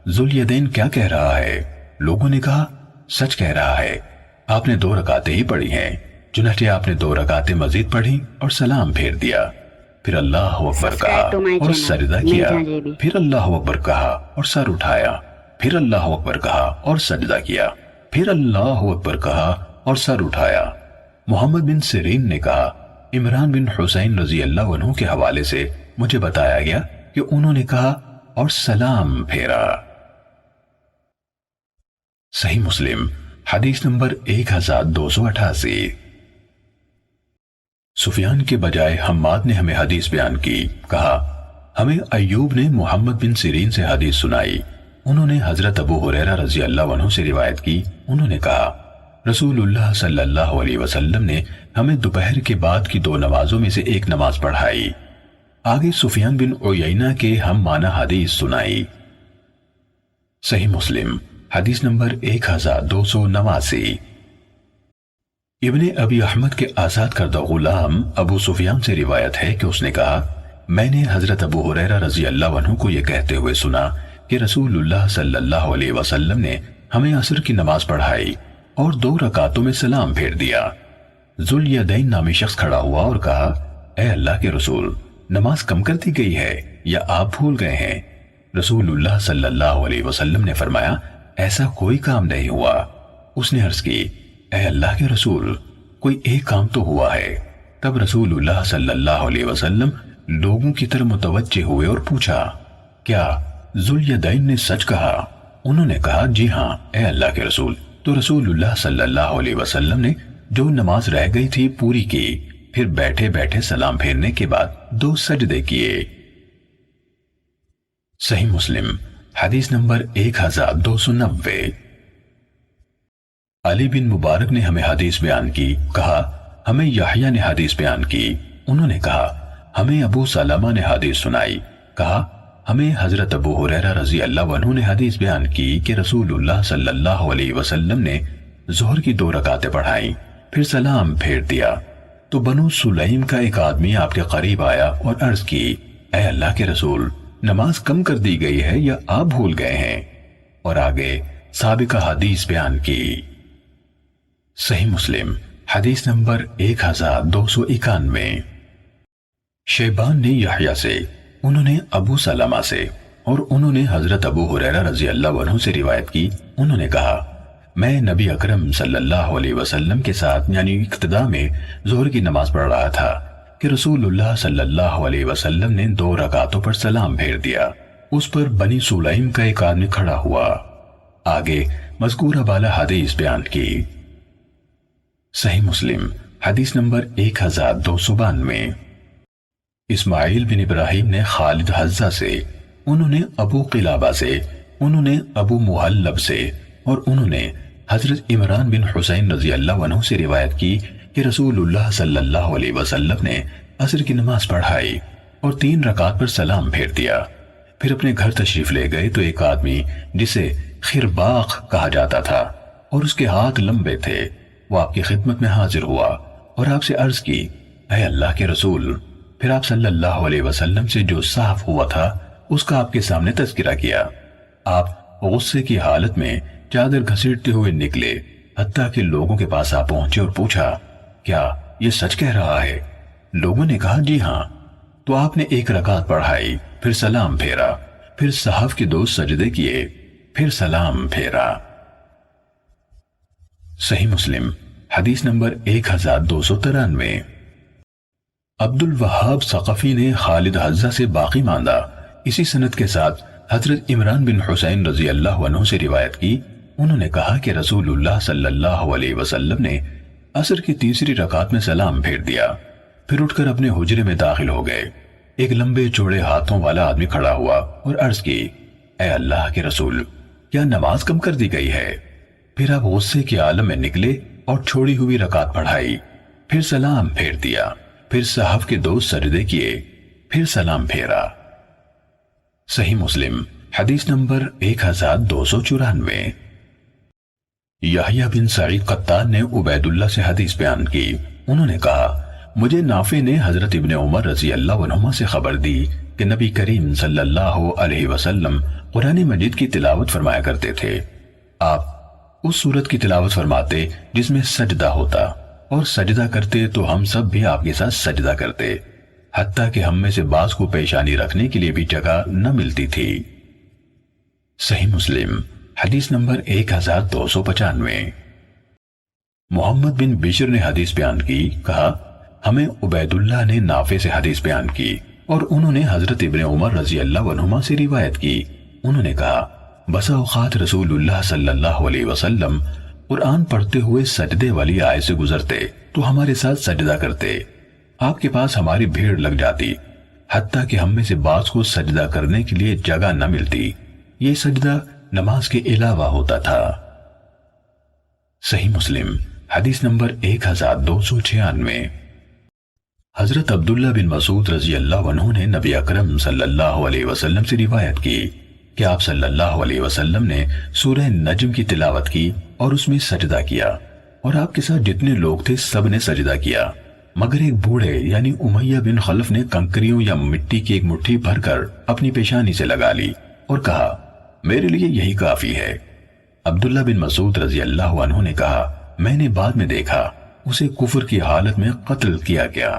Speaker 1: ذوالیدین کیا کہہ رہا ہے؟ لوگوں نے کہا سچ کہہ رہا ہے، آپ نے 2 رکعتیں ہی پڑھی ہیں۔ چنانچہ آپ نے 2 رکعتیں مزید پڑھی اور سلام پھیر دیا، پھر اللہ اکبر کہا اور سجدہ کیا، پھر اللہ اکبر کہا اور سر اٹھایا، پھر اللہ اکبر کہا اور سجدہ کیا، پھر اللہ اکبر کہا اور سر اٹھایا۔ محمد بن سیرین نے کہا عمران بن حسین رضی اللہ عنہ کے حوالے سے مجھے بتایا گیا کہ انہوں نے کہا اور سلام پھیرا۔ صحیح مسلم حدیث نمبر 1288۔ سفیان کے بجائے حماد نے ہمیں حدیث بیان کی، کہا ہمیں ایوب نے محمد بن سیرین سے حدیث سنائی، انہوں نے حضرت ابو ہریرہ رضی اللہ عنہ سے روایت کی، انہوں نے کہا رسول اللہ صلی اللہ علیہ وسلم نے ہمیں دوپہر کے بعد کی 2 نمازوں میں سے ایک نماز پڑھائی۔ آگے سفیان بن عیینہ کے ہم معنی حدیث سنائی۔ صحیح مسلم حدیث نمبر 1289۔ ابن ابی احمد کے آزاد کردہ غلام ابو سفیان سے روایت ہے کہ اس نے کہا میں نے حضرت ابو ہریرہ رضی اللہ عنہ کو یہ کہتے ہوئے سنا کہ رسول اللہ صلی اللہ علیہ وسلم نے ہمیں عصر کی نماز پڑھائی اور 2 رکعتوں میں سلام پھیر دیا۔ ذوالیدین نامی شخص کھڑا ہوا اور کہا اے اللہ کے رسول، نماز کم کر دی گئی ہے یا آپ بھول گئے ہیں؟ رسول اللہ صلی اللہ علیہ وسلم نے فرمایا ایسا کوئی کام نہیں ہوا۔ اس نے عرض کی اے اللہ کے رسول، کوئی ایک کام تو ہوا ہے۔ تب رسول اللہ صلی اللہ علیہ وسلم لوگوں کی طرف متوجہ ہوئے اور پوچھا کیا ذوالیدین نے سچ کہا؟ انہوں نے کہا جی ہاں اے اللہ کے رسول۔ تو رسول اللہ صلی اللہ علیہ وسلم نے جو نماز رہ گئی تھی پوری کی، پھر بیٹھے بیٹھے سلام پھیرنے کے بعد 2 سجدے کیے۔ صحیح مسلم حدیث نمبر 1290۔ علی بن مبارک نے ہمیں حدیث بیان کی، کہا ہمیں یحییٰ نے حدیث بیان کی، انہوں نے کہا ہمیں ابو سلمہ نے حدیث سنائی، کہا ہمیں حضرت ابو ہریرہ رضی اللہ عنہ نے حدیث بیان کی کہ رسول اللہ صلی اللہ علیہ وسلم نے ظہر کی 2 رکعتیں پڑھائیں پھر سلام پھیر دیا۔ تو بنو سلیم کا ایک آدمی آپ کے قریب آیا اور عرض کی اے اللہ کے رسول، نماز کم کر دی گئی ہے یا آپ بھول گئے ہیں؟ اور آگے سابقہ حدیث بیان کی۔ صحیح مسلم حدیث نمبر 1291۔ شیبان نے یحییٰ سے، انہوں نے ابو سلمہ سے اور انہوں نے حضرت ابو ہریرہ رضی اللہ عنہ سے روایت کی، انہوں نے کہا میں نبی اکرم صلی اللہ علیہ وسلم کے ساتھ یعنی اقتداء میں ظہر کی نماز پڑھ رہا تھا کہ رسول اللہ صلی اللہ علیہ وسلم نے 2 رکعتوں پر سلام پھیر دیا۔ اس پر بنی سلیم کا ایک آدمی کھڑا ہوا۔ آگے مذکورہ بالا حدیث بیان کی۔ صحیح مسلم حدیث نمبر 1292۔ اسماعیل بن ابراہیم نے خالد حذا سے، انہوں نے ابو قلابہ سے، انہوں نے ابو محلب سے اور انہوں نے حضرت عمران بن حسین رضی اللہ عنہ سے روایت کی کہ رسول اللہ صلی اللہ علیہ وسلم نے عصر کی نماز پڑھائی اور 3 رکعت پر سلام پھیر دیا۔ پھر اپنے گھر تشریف لے گئے تو ایک آدمی جسے خرباق کہا جاتا تھا اور اس کے ہاتھ لمبے تھے، وہ آپ کی خدمت میں حاضر ہوا اور آپ سے عرض کی اے اللہ کے رسول۔ پھر آپ صلی اللہ علیہ وسلم سے جو صاف ہوا تھا اس کا آپ کے سامنے تذکرہ کیا۔ آپ غصے کی حالت میں چادر گھسیٹتے ہوئے نکلے، حتیٰ کہ لوگوں کے پاس آ پہنچے اور پوچھا کیا یہ سچ کہہ رہا ہے؟ لوگوں نے کہا جی ہاں۔ تو آپ نے 1 رکعت پڑھائی، پھر سلام پھیرا، پھر صحف کے 2 سجدے کیے، پھر سلام پھیرا۔ صحیح مسلم حدیث نمبر 1293۔ عبد الوہاب ثقفی نے خالد حذا سے باقی ماندہ اسی سند کے ساتھ حضرت عمران بن حسین رضی اللہ عنہ سے روایت کی۔ انہوں نے کہا کہ رسول اللہ صلی اللہ علیہ وسلم نے عصر کی 3 رکعت میں سلام پھیر دیا، پھر اٹھ کر اپنے حجرے میں داخل ہو گئے۔ ایک لمبے چوڑے ہاتھوں والا آدمی کھڑا ہوا اور عرض کی، اے اللہ کے رسول، کیا نماز کم کر دی گئی ہے؟ پھر آپ غصے کے عالم میں نکلے اور چھوڑی ہوئی رکعت پڑھائی، پھر سلام پھیر دیا، پھر صحف کے 2 سجدے کیے، پھر سلام پھیرا۔ صحیح مسلم حدیث نمبر 1294۔ یحییٰ بن سعید قطان نے عبید اللہ سے حدیث بیان کی۔ انہوں نے کہا، مجھے نافع نے حضرت ابن عمر رضی اللہ عنہما سے خبر دی کہ نبی کریم صلی اللہ علیہ وسلم قرآن مجید کی تلاوت فرمایا کرتے تھے۔ آپ اس سورت کی تلاوت فرماتے جس میں سجدہ ہوتا، اور سجدہ کرتے تو ہم سب بھی آپ کے ساتھ سجدہ کرتے، حتیٰ کہ ہم میں سے بعض کو پیشانی رکھنے کے لیے بھی جگہ نہ ملتی تھی۔ صحیح مسلم حدیث نمبر 1295۔ محمد بن بشر نے حدیث بیان کی، کہا ہمیں عبید اللہ نے نافع سے حدیث بیان کی اور انہوں نے حضرت ابن عمر رضی اللہ عنہما سے روایت کی۔ انہوں نے کہا، بسا اوقات رسول اللہ صلی اللہ علیہ وسلم قرآن پڑھتے ہوئے سجدے والی آیت سے گزرتے تو ہمارے ساتھ سجدہ کرتے، آپ کے پاس ہماری بھیڑ لگ جاتی، حتیٰ کہ ہم میں سے بعض کو سجدہ کرنے کے لیے جگہ نہ ملتی۔ یہ سجدہ نماز کے علاوہ ہوتا تھا۔ صحیح مسلم حدیث نمبر 1296۔ حضرت عبداللہ بن مسعود رضی اللہ عنہ نے نبی اکرم صلی اللہ علیہ وسلم سے روایت کی کہ آپ صلی اللہ علیہ وسلم نے سورہ نجم کی تلاوت کی اور اس میں سجدہ کیا، اور آپ کے ساتھ جتنے لوگ تھے سب نے سجدہ کیا، مگر ایک بوڑھے یعنی امیہ بن خلف نے کنکریوں یا مٹی کی ایک مٹھی بھر کر اپنی پیشانی سے لگا لی اور کہا، میرے لیے یہی کافی ہے۔ عبداللہ بن مسعود رضی اللہ عنہ نے کہا، میں نے بعد میں دیکھا اسے کفر کی حالت میں قتل کیا گیا۔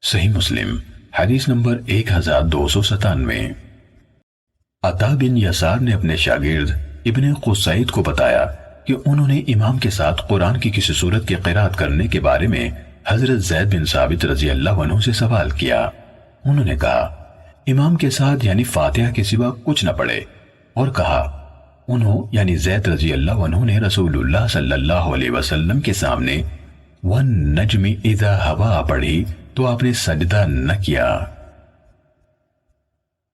Speaker 1: صحیح مسلم حدیث نمبر 1297۔ عطا بن یسار نے اپنے شاگرد ابن قصید کو بتایا کہ انہوں نے امام کے ساتھ قرآن کی کسی سورت کی قرات کرنے کے بارے میں حضرت زید بن ثابت رضی اللہ عنہ سے سوال کیا۔ انہوں نے کہا، امام کے ساتھ یعنی فاتحہ کے سوا کچھ نہ پڑھے، اور کہا، انہوں یعنی زید رضی اللہ عنہ نے رسول اللہ صلی اللہ علیہ وسلم کے سامنے وَالنَّجْمِ اِذَا ہوا پڑھی تو آپ نے سجدہ نہ کیا۔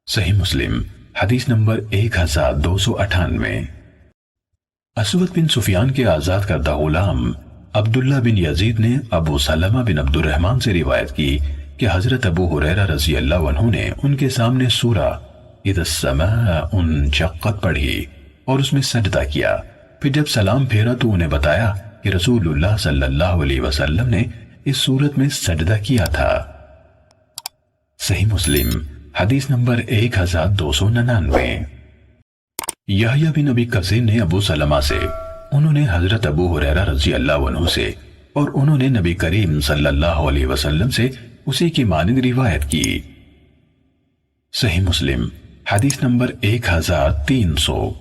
Speaker 1: صحیح مسلم حدیث نمبر 1298۔ اسود بن سفیان کے آزاد کردہ غلام عبداللہ بن یزید نے ابو سلمہ بن عبد الرحمن سے روایت کی کہ حضرت ابو ہریرہ رضی اللہ عنہ نے ان کے سامنے سورہ اذا السماء انشقت پڑھی اور اس میں سجدہ کیا، پھر جب سلام پھیرا تو انہیں بتایا کہ رسول اللہ صلی اللہ علیہ وسلم نے اس صورت میں سجدہ کیا تھا۔ صحیح مسلم حدیث نمبر 1299۔ یحییٰ بن ابی کثیر نے ابو سلمہ سے، انہوں نے حضرت ابو ہریرہ رضی اللہ عنہ سے، اور انہوں نے نبی کریم صلی اللہ علیہ وسلم سے اسی کی مانند روایت کی۔ صحیح مسلم حدیث نمبر 1300۔